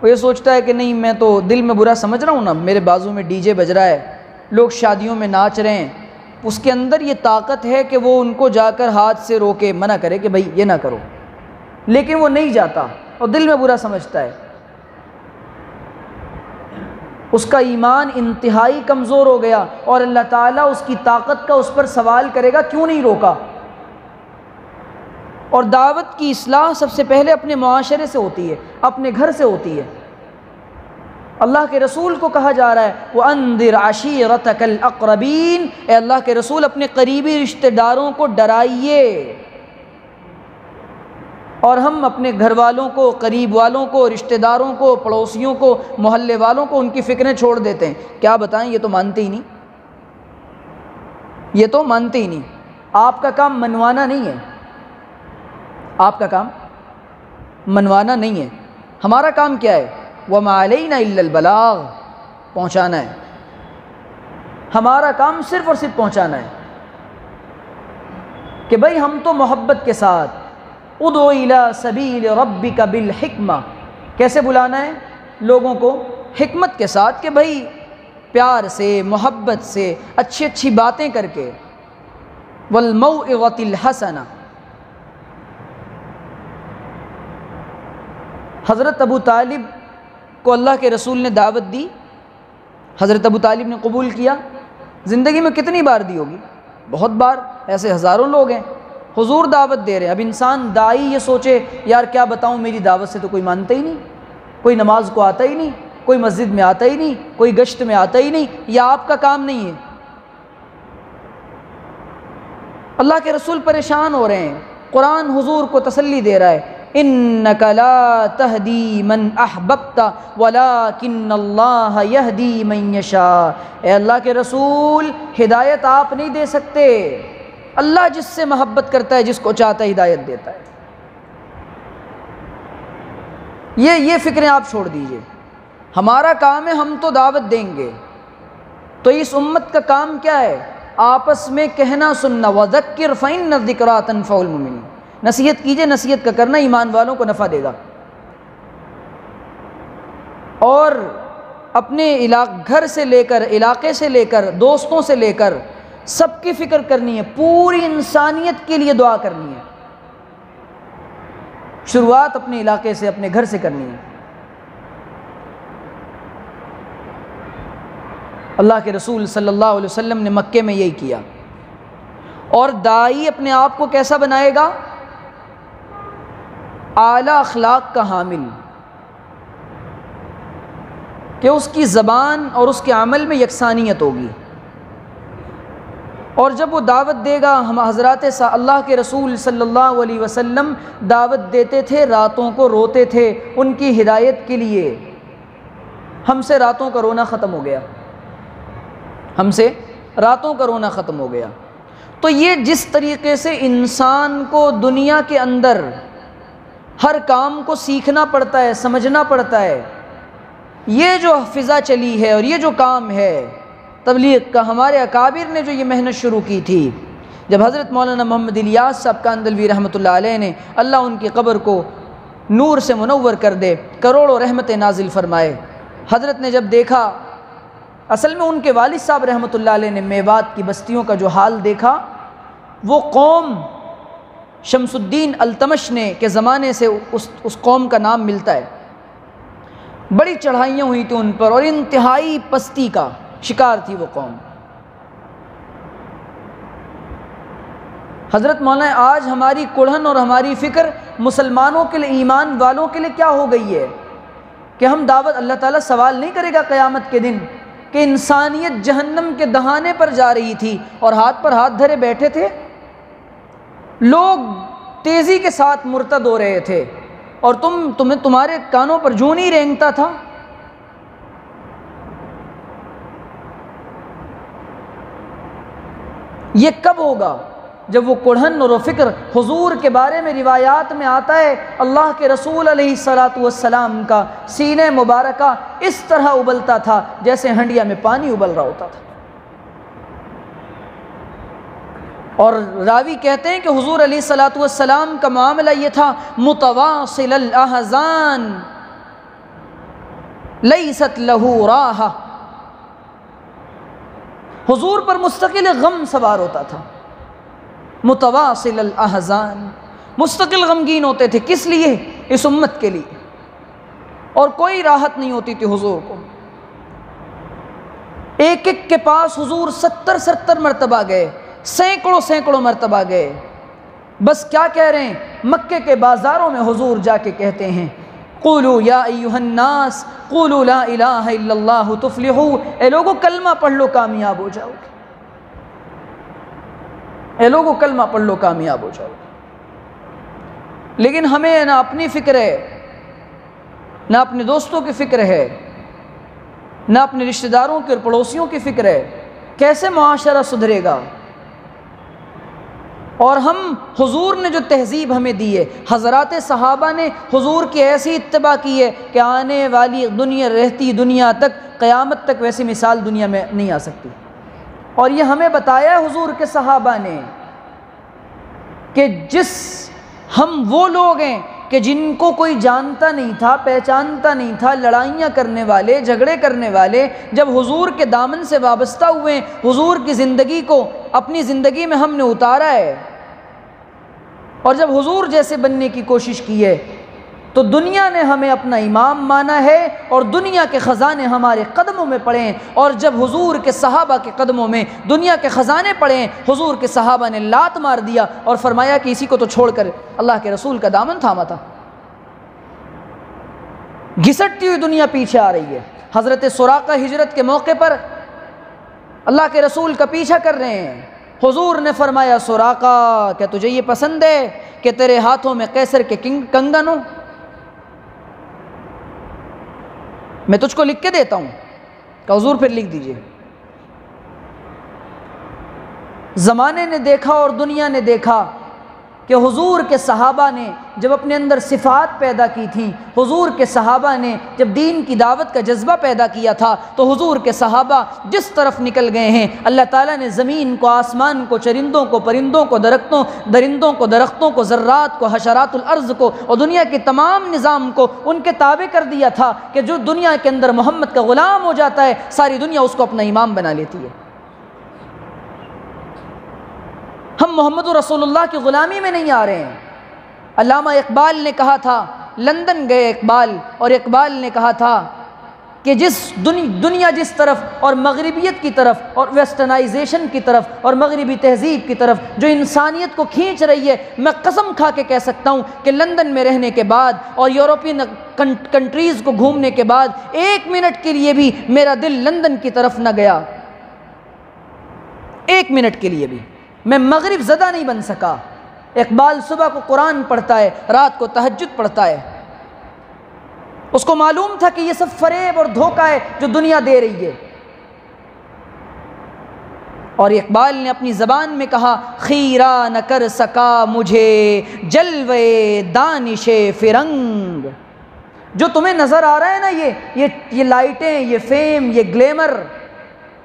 [SPEAKER 1] وہ یہ سوچتا ہے کہ نہیں میں تو دل میں برا سمجھ رہا ہوں نا، میرے بازو میں ڈی جے بج رہا ہے، لوگ شادیوں میں ناچ رہے ہیں، اس کے اندر یہ طاقت ہے کہ وہ ان کو جا کر ہاتھ سے روکے، منع کرے کہ بھائی یہ نہ کرو، لیکن وہ نہیں جاتا اور دل میں برا سمجھتا ہے۔ اس کا ایمان انتہائی کمزور ہو گیا، اور اللہ تعالیٰ اس کی طاقت کا اس پر سوال کرے گا کیوں نہیں روکا۔ اور دعوت کی اصلاح سب سے پہلے اپنے معاشرے سے ہوتی ہے، اپنے گھر سے ہوتی ہے۔ اللہ کے رسول کو کہا جا رہا ہے وَأَنذِرْ عَشِيرَتَكَ الْأَقْرَبِينَ، اے اللہ کے رسول اپنے قریبی رشتہ داروں کو ڈرائیے۔ اور ہم اپنے گھر والوں کو، قریب والوں کو، رشتہ داروں کو، پڑوسیوں کو، محلے والوں کو ان کی فکریں چھوڑ دیتے ہیں۔ کیا بتائیں، یہ تو مانتے ہی نہیں، یہ تو مانتے ہی نہیں۔ آپ کا کام منوانا نہیں ہے، آپ کا کام منوانا نہیں ہے، ہمارا کام کیا ہے؟ وَمَا عَلَيْنَا إِلَّا الْبَلَاغُ، پہنچانا ہے، ہمارا کام صرف اور صرف پہنچانا ہے کہ بھائی ہم تو محبت کے ساتھ ادعو الی سبیل ربک بالحکمہ، کیسے بلانا ہے لوگوں کو؟ حکمت کے ساتھ، کہ بھائی پیار سے، محبت سے، اچھی اچھی باتیں کر کے، والموعظۃ الحسنہ۔ حضرت ابو طالب کو اللہ کے رسول نے دعوت دی، حضرت ابو طالب نے قبول کیا۔ زندگی میں کتنی بار دی ہوگی؟ بہت بار، ایسے ہزاروں لوگ ہیں۔ حضور دعوت دے رہے ہیں، اب انسان داعی یہ سوچے یار کیا بتاؤں، میری دعوت سے تو کوئی مانتا ہی نہیں، کوئی نماز کو آتا ہی نہیں، کوئی مسجد میں آتا ہی نہیں، کوئی گشت میں آتا ہی نہیں، یہ آپ کا کام نہیں ہے۔ اللہ کے رسول پریشان ہو رہے ہیں، قرآن حضور کو تسلی دے رہا ہے، انک لا تہدی من احببت ولکن اللہ یہدی من یشاء۔ اے اللہ کے رسول، ہدایت آپ نہیں دے سکتے، اللہ جس سے محبت کرتا ہے، جس کو چاہتا ہے ہدایت دیتا ہے۔ یہ فکریں آپ چھوڑ دیجئے۔ ہمارا کام ہے ہم تو دعوت دیں گے، تو اس امت کا کام کیا ہے؟ آپس میں کہنا سننا، وَذَكِّرْ فَإِنَّ الذِّكْرَىٰ تَنفَعُ الْمُؤْمِنِينَ، نصیحت کیجئے، نصیحت کا کرنا ایمان والوں کو نفع دے گا۔ اور اپنے گھر سے لے کر، علاقے سے لے کر، دوستوں سے لے کر سب کی فکر کرنی ہے، پوری انسانیت کے لیے دعا کرنی ہے۔ شروعات اپنے علاقے سے، اپنے گھر سے کرنی ہے۔ اللہ کے رسول صلی اللہ علیہ وسلم نے مکے میں یہی کیا۔ اور داعی اپنے آپ کو کیسا بنائے گا؟ اعلیٰ اخلاق کا حامل، کہ اس کی زبان اور اس کے عمل میں یکسانیت ہوگی۔ اور جب وہ دعوت دے گا، ہم حضرات اللہ کے رسول صلی اللہ علیہ وسلم دعوت دیتے تھے، راتوں کو روتے تھے ان کی ہدایت کے لیے۔ ہم سے راتوں کا رونا ختم ہو گیا، ہم سے راتوں کا رونا ختم ہو گیا۔ تو یہ جس طریقے سے انسان کو دنیا کے اندر ہر کام کو سیکھنا پڑتا ہے، سمجھنا پڑتا ہے، یہ جو فضا چلی ہے اور یہ جو کام ہے تبلیغ کا، ہمارے اکابر نے جو یہ محنت شروع کی تھی، جب حضرت مولانا محمد الیاس صاحب کاندھلوی رحمۃ اللہ علیہ نے، اللہ ان کی قبر کو نور سے منور کر دے، کروڑوں رحمتیں نازل فرمائے، حضرت نے جب دیکھا، اصل میں ان کے والد صاحب رحمۃ اللہ علیہ نے میوات کی بستیوں کا جو حال دیکھا، وہ قوم شمس الدین التمش نے کے زمانے سے اس قوم کا نام ملتا ہے، بڑی چڑھائیاں ہوئی تھیں ان پر، اور انتہائی پستی کا شکار تھی وہ قوم۔ حضرت مولانا آج ہماری کڑھن اور ہماری فکر مسلمانوں کے لیے، ایمان والوں کے لیے کیا ہو گئی ہے کہ ہم دعوت، اللہ تعالیٰ سوال نہیں کرے گا قیامت کے دن کہ انسانیت جہنم کے دہانے پر جا رہی تھی اور ہاتھ پر ہاتھ دھرے بیٹھے تھے، لوگ تیزی کے ساتھ مرتد ہو رہے تھے اور تمہارے کانوں پر جوں نہیں رینگتا تھا۔ یہ کب ہوگا؟ جب وہ کڑھن اور وہ فکر، حضور کے بارے میں روایات میں آتا ہے اللہ کے رسول علیہ الصلاۃ والسلام کا سینہ مبارکہ اس طرح ابلتا تھا جیسے ہنڈیا میں پانی ابل رہا ہوتا تھا۔ اور راوی کہتے ہیں کہ حضور علیہ الصلاۃ والسلام کا معاملہ یہ تھا، متواصل الاحزان لیست لہ راحہ، حضور پر مستقل غم سوار ہوتا تھا، متواصل الاحزان، مستقل غمگین ہوتے تھے، کس لیے؟ اس امت کے لیے، اور کوئی راحت نہیں ہوتی تھی حضور کو۔ ایک ایک کے پاس حضور 70 مرتبہ گئے، سینکڑوں مرتبہ گئے، بس کیا کہہ رہے ہیں؟ مکے کے بازاروں میں حضور جا کے کہتے ہیں، قولوا یا ایھا الناس قولوا لا الہ الا اللہ تفلحوا، اے لوگو کلمہ پڑھ لو کامیاب ہو جاؤ گے، اے لوگو کلمہ پڑھ لو کامیاب ہو جاؤ گے۔ لیکن ہمیں نہ اپنی فکر ہے، نہ اپنے دوستوں کی فکر ہے، نہ اپنے رشتہ داروں کے اور پڑوسیوں کی فکر ہے، کیسے معاشرہ سدھرے گا؟ اور ہم، حضور نے جو تہذیب ہمیں دی ہے، حضرات صحابہ نے حضور کی ایسی اتباع کی ہے کہ آنے والی دنیا، رہتی دنیا تک، قیامت تک ویسی مثال دنیا میں نہیں آ سکتی۔ اور یہ ہمیں بتایا ہے حضور کے صحابہ نے کہ ہم وہ لوگ ہیں کہ جن کو کوئی جانتا نہیں تھا، پہچانتا نہیں تھا، لڑائیاں کرنے والے، جھگڑے کرنے والے، جب حضور کے دامن سے وابستہ ہوئے، حضور کی زندگی کو اپنی زندگی میں ہم نے اتارا ہے، اور جب حضور جیسے بننے کی کوشش کی ہے، تو دنیا نے ہمیں اپنا امام مانا ہے اور دنیا کے خزانے ہمارے قدموں میں پڑے ہیں۔ اور جب حضور کے صحابہ کے قدموں میں دنیا کے خزانے پڑے ہیں، حضور کے صحابہ نے لات مار دیا اور فرمایا کہ اسی کو تو چھوڑ کر اللہ کے رسول کا دامن تھاما تھا۔ گھسٹتی ہوئی دنیا پیچھے آ رہی ہے۔ حضرت سراقہ ہجرت کے موقع پر اللہ کے رسول کا پیچھا کر رہے ہیں، حضور نے فرمایا، سراقہ کیا تجھے یہ پسند ہے کہ تیرے ہاتھوں میں قیصر کے کنگن ہوں؟ میں تجھ کو لکھ کے دیتا ہوں، کہ حضور پھر لکھ دیجئے۔ زمانے نے دیکھا اور دنیا نے دیکھا کہ حضور کے صحابہ نے جب اپنے اندر صفات پیدا کی تھیں، حضور کے صحابہ نے جب دین کی دعوت کا جذبہ پیدا کیا تھا، تو حضور کے صحابہ جس طرف نکل گئے ہیں، اللہ تعالیٰ نے زمین کو، آسمان کو، چرندوں کو، پرندوں کو، درندوں کو، درختوں کو، ذرات کو، حشرات الارض کو اور دنیا کے تمام نظام کو ان کے تابع کر دیا تھا کہ جو دنیا کے اندر محمد کا غلام ہو جاتا ہے، ساری دنیا اس کو اپنا امام بنا لیتی ہے۔ ہم محمد رسول اللہ کی غلامی میں نہیں آ رہے ہیں۔ علامہ اقبال نے کہا تھا، لندن گئے اقبال، اور اقبال نے کہا تھا کہ دنیا جس طرف اور مغربیت کی طرف اور ویسٹرنائزیشن کی طرف اور مغربی تہذیب کی طرف جو انسانیت کو کھینچ رہی ہے، میں قسم کھا کے کہہ سکتا ہوں کہ لندن میں رہنے کے بعد اور یورپین کنٹریز کو گھومنے کے بعد 1 منٹ کے لیے بھی میرا دل لندن کی طرف نہ گیا، 1 منٹ کے لیے بھی میں مغرب زدہ نہیں بن سکا۔ اقبال صبح کو قرآن پڑھتا ہے، رات کو تہجد پڑھتا ہے، اس کو معلوم تھا کہ یہ سب فریب اور دھوکہ ہے جو دنیا دے رہی ہے، اور اقبال نے اپنی زبان میں کہا، خیرہ نہ کر سکا مجھے جلوے دانش فرنگ۔ جو تمہیں نظر آ رہا ہے نا، یہ لائٹیں، یہ فیم، یہ گلیمر،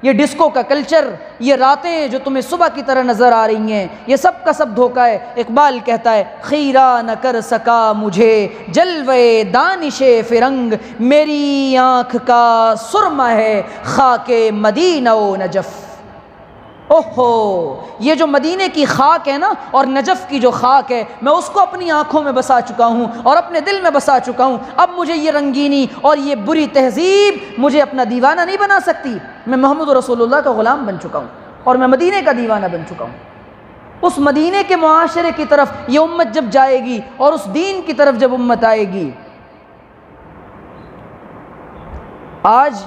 [SPEAKER 1] یہ ڈسکو کا کلچر، یہ راتیں جو تمہیں صبح کی طرح نظر آ رہی ہیں، یہ سب کا سب دھوکہ ہے۔ اقبال کہتا ہے، خیرہ نہ کر سکا مجھے جلوے دانش فرنگ، میری آنکھ کا سرمہ ہے خاک مدینہ و نجف۔ اوہو، یہ جو مدینے کی خاک ہے نا اور نجف کی جو خاک ہے، میں اس کو اپنی آنکھوں میں بسا چکا ہوں اور اپنے دل میں بسا چکا ہوں۔ اب مجھے یہ رنگینی اور یہ بری تہذیب مجھے اپنا دیوانہ نہیں بنا سکتی۔ میں محمد رسول اللہ کا غلام بن چکا ہوں اور میں مدینے کا دیوانہ بن چکا ہوں۔ اس مدینے کے معاشرے کی طرف یہ امت جب جائے گی اور اس دین کی طرف جب امت آئے گی، آج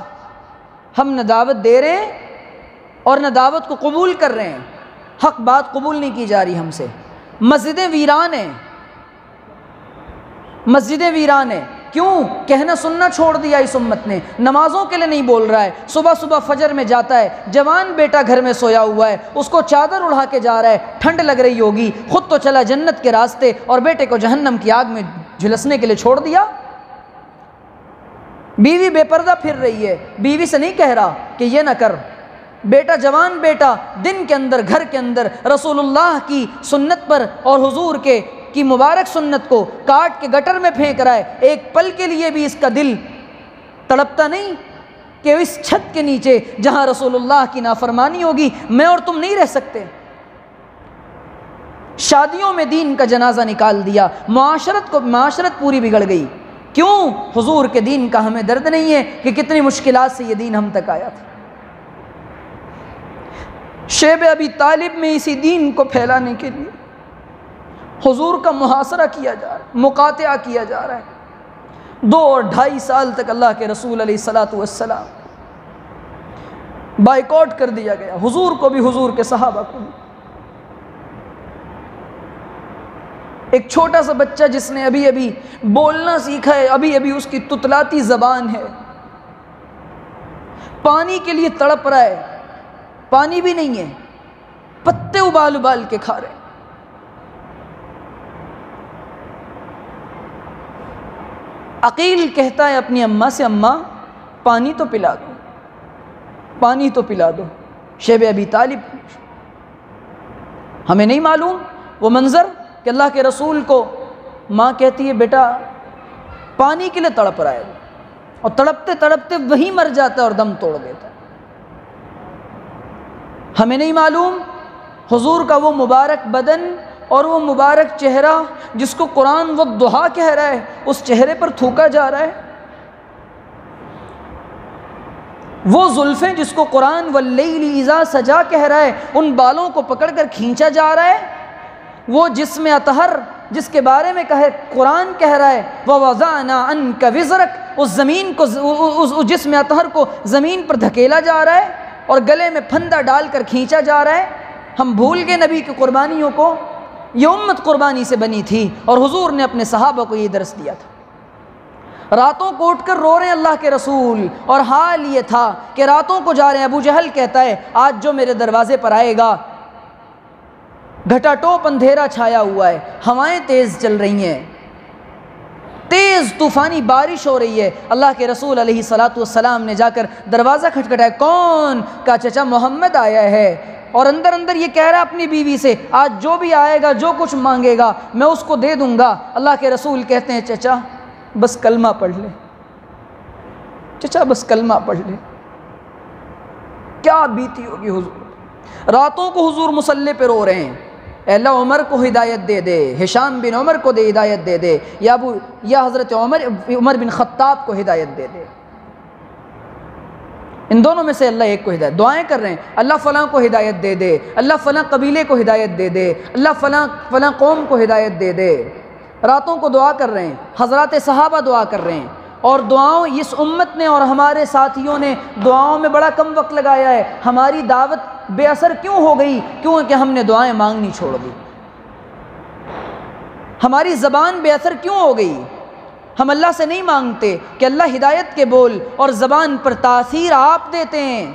[SPEAKER 1] ہم نہ دعوت دے رہے ہیں اور نہ دعوت کو قبول کر رہے ہیں، حق بات قبول نہیں کی جا رہی ہم سے۔ مسجدیں ویران ہیں، مسجدیں ویران ہیں، کیوں؟ کہنا سننا چھوڑ دیا اس امت نے، نمازوں کے لیے نہیں بول رہا ہے۔ صبح صبح فجر میں جاتا ہے، جوان بیٹا گھر میں سویا ہوا ہے، اس کو چادر اڑا کے جا رہا ہے، ٹھنڈ لگ رہی ہوگی، خود تو چلا جنت کے راستے اور بیٹے کو جہنم کی آگ میں جھلسنے کے لیے چھوڑ دیا۔ بیوی بے پردہ پھر رہی ہے، بیوی سے نہیں کہہ رہا کہ یہ نہ کر، بیٹا جوان بیٹا دن کے اندر گھر کے اندر رسول اللہ کی سنت پر اور حضور کی مبارک سنت کو کاٹ کے گٹر میں پھینک رہا ہے۔ ایک پل کے لیے بھی اس کا دل تڑپتا نہیں کہ اس چھت کے نیچے جہاں رسول اللہ کی نافرمانی ہوگی میں اور تم نہیں رہ سکتے۔ شادیوں میں دین کا جنازہ نکال دیا، معاشرت پوری بگڑ گئی۔ کیوں؟ حضور کے دین کا ہمیں درد نہیں ہے کہ کتنی مشکلات سے یہ دین ہم تک آیا تھا۔ شیب ابی طالب میں اسی دین کو پھیلانے کے لیے حضور کا محاصرہ کیا جا رہا ہے، مقاطعہ کیا جا رہا ہے۔ 2 اور 2.5 سال تک اللہ کے رسول علیہ الصلاۃ والسلام بائیکاٹ کر دیا گیا، حضور کو بھی، حضور کے صحابہ کو بھی۔ ایک چھوٹا سا بچہ جس نے ابھی ابھی بولنا سیکھا ہے، ابھی ابھی اس کی تتلاتی زبان ہے، پانی کے لیے تڑپ رہا ہے، پانی بھی نہیں ہے، پتے ابال ابال کے کھا رہے ہیں۔ عقیل کہتا ہے اپنی اماں سے، اماں پانی تو پلا دو، پانی تو پلا دو۔ شیب ابی طالب، ہمیں نہیں معلوم وہ منظر کہ اللہ کے رسول کو ماں کہتی ہے بیٹا پانی کے لیے تڑپ رہا ہے، اور تڑپتے تڑپتے وہیں مر جاتا ہے اور دم توڑ دیتا ہے۔ ہمیں نہیں معلوم حضور کا وہ مبارک بدن اور وہ مبارک چہرہ جس کو قرآن والضحیٰ کہہ رہا ہے، اس چہرے پر تھوکا جا رہا ہے۔ وہ زلفیں جس کو قرآن واللیل اذا سجا کہہ رہا ہے، ان بالوں کو پکڑ کر کھینچا جا رہا ہے۔ وہ جسم اطہر جس کے بارے میں قرآن کہہ رہا ہے وَوَضَعْنَا عَنْكَ وِزْرَكَ، اس زمین کو، اس جسم اطہر کو زمین پر دھکیلا جا رہا ہے اور گلے میں پھندا ڈال کر کھینچا جا رہا ہے۔ ہم بھول گئے نبی کی قربانیوں کو، یہ امت قربانی سے بنی تھی اور حضور نے اپنے صحابہ کو یہ درس دیا تھا۔ راتوں کو اٹھ کر رو رہے ہیں اللہ کے رسول، اور حال یہ تھا کہ راتوں کو جا رہے ہیں۔ ابو جہل کہتا ہے آج جو میرے دروازے پر آئے گا گھٹا ٹوپ اندھیرا چھایا ہوا ہے، ہوائیں تیز چل رہی ہیں، تیز طوفانی بارش ہو رہی ہے۔ اللہ کے رسول علیہ الصلاۃ والسلام نے جا کر دروازہ کھٹکھٹایا، کون؟ کہا چچا محمد آیا ہے، اور اندر اندر یہ کہہ رہا اپنی بیوی سے آج جو بھی آئے گا، جو کچھ مانگے گا میں اس کو دے دوں گا۔ اللہ کے رسول کہتے ہیں چچا بس کلمہ پڑھ لے، چچا بس کلمہ پڑھ لے۔ کیا بیتی ہوگی حضور، راتوں کو حضور مصلی پہ رو رہے ہیں، اے اللہ عمر کو ہدایت دے دے، ہشام بن عمر کو دے ہدایت دے دے، یا حضرت عمر بن خطاب کو ہدایت دے دے، ان دونوں میں سے اللہ ایک کو ہدایت۔ دعائیں کر رہے ہیں اللہ فلاں کو ہدایت دے دے، اللہ فلاں قبیلے کو ہدایت دے دے، اللہ فلاں قوم کو ہدایت دے دے۔ راتوں کو دعا کر رہے ہیں، حضرات صحابہ دعا کر رہے ہیں، اور دعاؤں اس امت نے اور ہمارے ساتھیوں نے دعاؤں میں بڑا کم وقت لگایا ہے۔ ہماری دعوت بے اثر کیوں ہو گئی؟ کیونکہ ہم نے دعائیں مانگنی چھوڑ دی۔ ہماری زبان بے اثر کیوں ہو گئی؟ ہم اللہ سے نہیں مانگتے کہ اللہ ہدایت کے بول، اور زبان پر تاثیر آپ دیتے ہیں،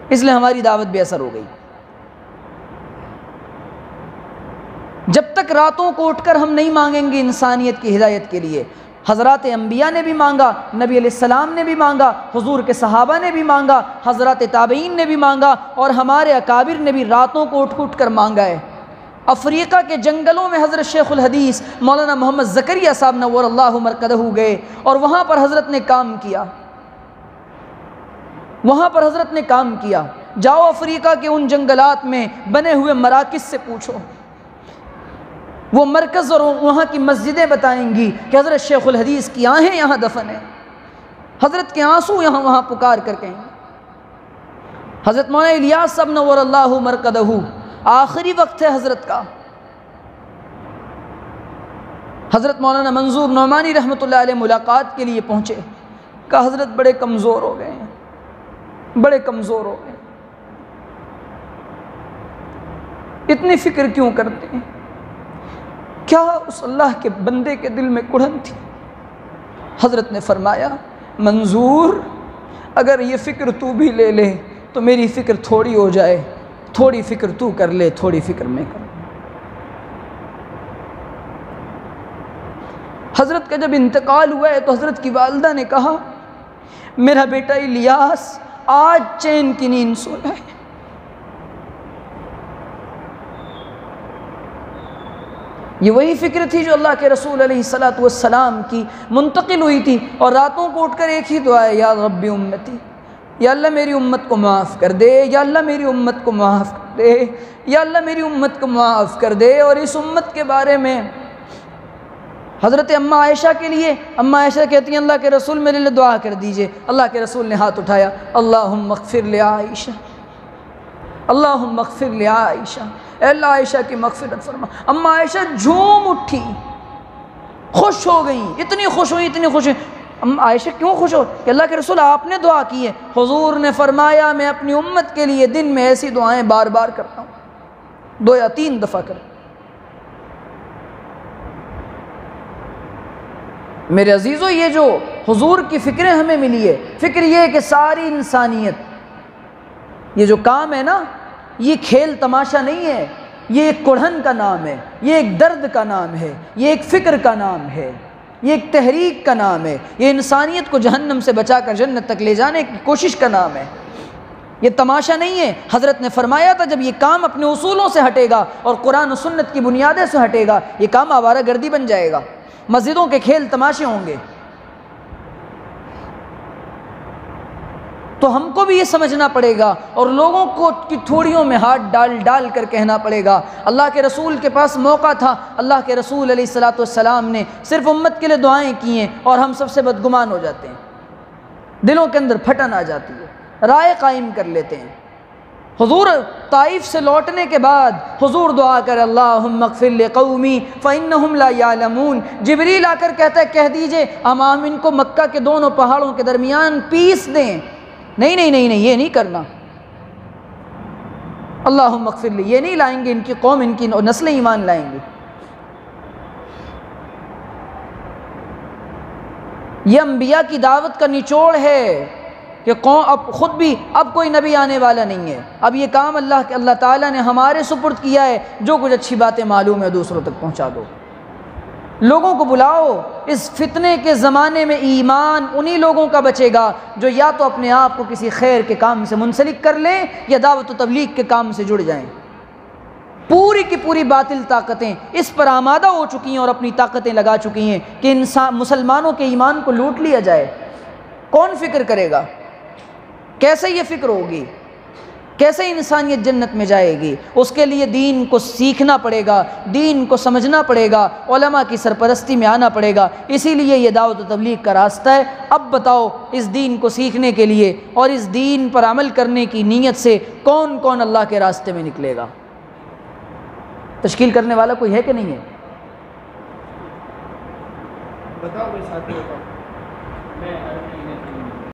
[SPEAKER 1] اس لیے ہماری دعوت بے اثر ہو گئی۔ جب تک راتوں کو اٹھ کر ہم نہیں مانگیں گے انسانیت کی ہدایت کے لیے، حضرات انبیاء نے بھی مانگا، نبی علیہ السلام نے بھی مانگا، حضور کے صحابہ نے بھی مانگا، حضرات تابعین نے بھی مانگا، اور ہمارے اکابر نے بھی راتوں کو اٹھ کر مانگا ہے۔ افریقہ کے جنگلوں میں حضرت شیخ الحدیث مولانا محمد زکریا صاحب نور اللہ مرقدہ گئے، اور وہاں پر حضرت نے کام کیا، وہاں پر حضرت نے کام کیا۔ جاؤ افریقہ کے ان جنگلات میں بنے ہوئے مراکز سے پوچھو، وہ مرکز اور وہاں کی مسجدیں بتائیں گی کہ حضرت شیخ الحدیث کی آہیں یہاں دفن ہیں، حضرت کے آنسو یہاں وہاں پکار کر کہیں گے۔ حضرت مولانا الیاس صاحب نور اللہ مرقدہ، آخری وقت ہے حضرت کا، حضرت مولانا منظور نعمانی رحمۃ اللہ علیہ ملاقات کے لیے پہنچے، کہا حضرت بڑے کمزور ہو گئے ہیں، بڑے کمزور ہو گئے، اتنی فکر کیوں کرتے ہیں؟ کیا اس اللہ کے بندے کے دل میں کڑھن تھی؟ حضرت نے فرمایا منظور اگر یہ فکر تو بھی لے لے تو میری فکر تھوڑی ہو جائے، تھوڑی فکر تو کر لے، تھوڑی فکر میں کر لوں۔ حضرت کا جب انتقال ہوا ہے تو حضرت کی والدہ نے کہا میرا بیٹا الیاس آج چین کی نیند سویا ہے۔ یہ وہی فکر تھی جو اللہ کے رسول علیہ الصلاۃ والسلام کی منتقل ہوئی تھی، اور راتوں کو اٹھ کر ایک ہی دعا ہے، یا رب امتی، یا اللہ میری امت کو معاف کر دے، یا اللہ میری امت کو معاف کر دے، یا اللہ میری امت کو معاف کر دے۔ اور اس امت کے بارے میں حضرت اماں عائشہ کے لیے، اماں عائشہ کہتی ہیں اللہ کے رسول میرے لیے دعا کر دیجئے۔ اللہ کے رسول نے ہاتھ اٹھایا، اللہم اغفر لعائشہ، اللہم اغفر لعائشہ، اے اللہ عائشہ کی مغفرت فرما۔ اماں عائشہ جھوم اٹھی، خوش ہو گئیں، اتنی خوش ہوئی، اتنی خوش ہوئی۔ عائشہ کیوں خوش ہو کہ اللہ کے رسول آپ نے دعا کی ہے؟ حضور نے فرمایا میں اپنی امت کے لیے دن میں ایسی دعائیں بار بار کرتا ہوں، 2 یا 3 دفعہ کر۔ میرے عزیزو، یہ جو حضور کی فکریں ہمیں ملی ہے، فکر یہ ہے کہ ساری انسانیت، یہ جو کام ہے نا، یہ کھیل تماشا نہیں ہے، یہ ایک کڑھن کا نام ہے، یہ ایک درد کا نام ہے، یہ ایک فکر کا نام ہے، یہ ایک تحریک کا نام ہے، یہ انسانیت کو جہنم سے بچا کر جنت تک لے جانے کی کوشش کا نام ہے، یہ تماشا نہیں ہے۔ حضرت نے فرمایا تھا جب یہ کام اپنے اصولوں سے ہٹے گا اور قرآن و سنت کی بنیادیں سے ہٹے گا، یہ کام آوارہ گردی بن جائے گا، مسجدوں کے کھیل تماشے ہوں گے۔ تو ہم کو بھی یہ سمجھنا پڑے گا اور لوگوں کو کی تھوڑیوں میں ہاتھ ڈال ڈال کر کہنا پڑے گا۔ اللہ کے رسول کے پاس موقع تھا، اللہ کے رسول علیہ الصلاۃ والسلام نے صرف امت کے لیے دعائیں کی ہیں، اور ہم سب سے بدگمان ہو جاتے ہیں، دلوں کے اندر پھٹن آ جاتی ہے، رائے قائم کر لیتے ہیں۔ حضور طائف سے لوٹنے کے بعد حضور دعا کر اللہم اغفر لقومی فإنہم لا یعلمون، جبریل آ کر کہتا ہے کہہ دیجئے ہم ان کو مکہ کے دونوں پہاڑوں کے درمیان پیس دیں۔ نہیں نہیں نہیں نہیں، یہ نہیں کرنا، اللہم اغفر لی، یہ نہیں لائیں گے، ان کی قوم، ان کی نسلیں ایمان لائیں گے۔ یہ انبیاء کی دعوت کا نچوڑ ہے، کہ اب خود بھی اب کوئی نبی آنے والا نہیں ہے، اب یہ کام اللہ تعالیٰ نے ہمارے سپرد کیا ہے، جو کچھ اچھی باتیں معلوم ہے دوسروں تک پہنچا دو، لوگوں کو بلاؤ۔ اس فتنے کے زمانے میں ایمان انہی لوگوں کا بچے گا جو یا تو اپنے آپ کو کسی خیر کے کام سے منسلک کر لیں یا دعوت و تبلیغ کے کام سے جڑ جائیں۔ پوری کی پوری باطل طاقتیں اس پر آمادہ ہو چکی ہیں اور اپنی طاقتیں لگا چکی ہیں کہ مسلمانوں کے ایمان کو لوٹ لیا جائے۔ کون فکر کرے گا؟ کیسے یہ فکر ہوگی؟ کیسے انسانیت جنت میں جائے گی؟ اس کے لیے دین کو سیکھنا پڑے گا، دین کو سمجھنا پڑے گا، علماء کی سرپرستی میں آنا پڑے گا۔ اسی لیے یہ دعوت و تبلیغ کا راستہ ہے۔ اب بتاؤ اس دین کو سیکھنے کے لیے اور اس دین پر عمل کرنے کی نیت سے کون کون اللہ کے راستے میں نکلے گا؟ تشکیل کرنے والا کوئی ہے کہ نہیں ہے؟
[SPEAKER 2] بتاؤ بھائی، ساتھی بتاؤ۔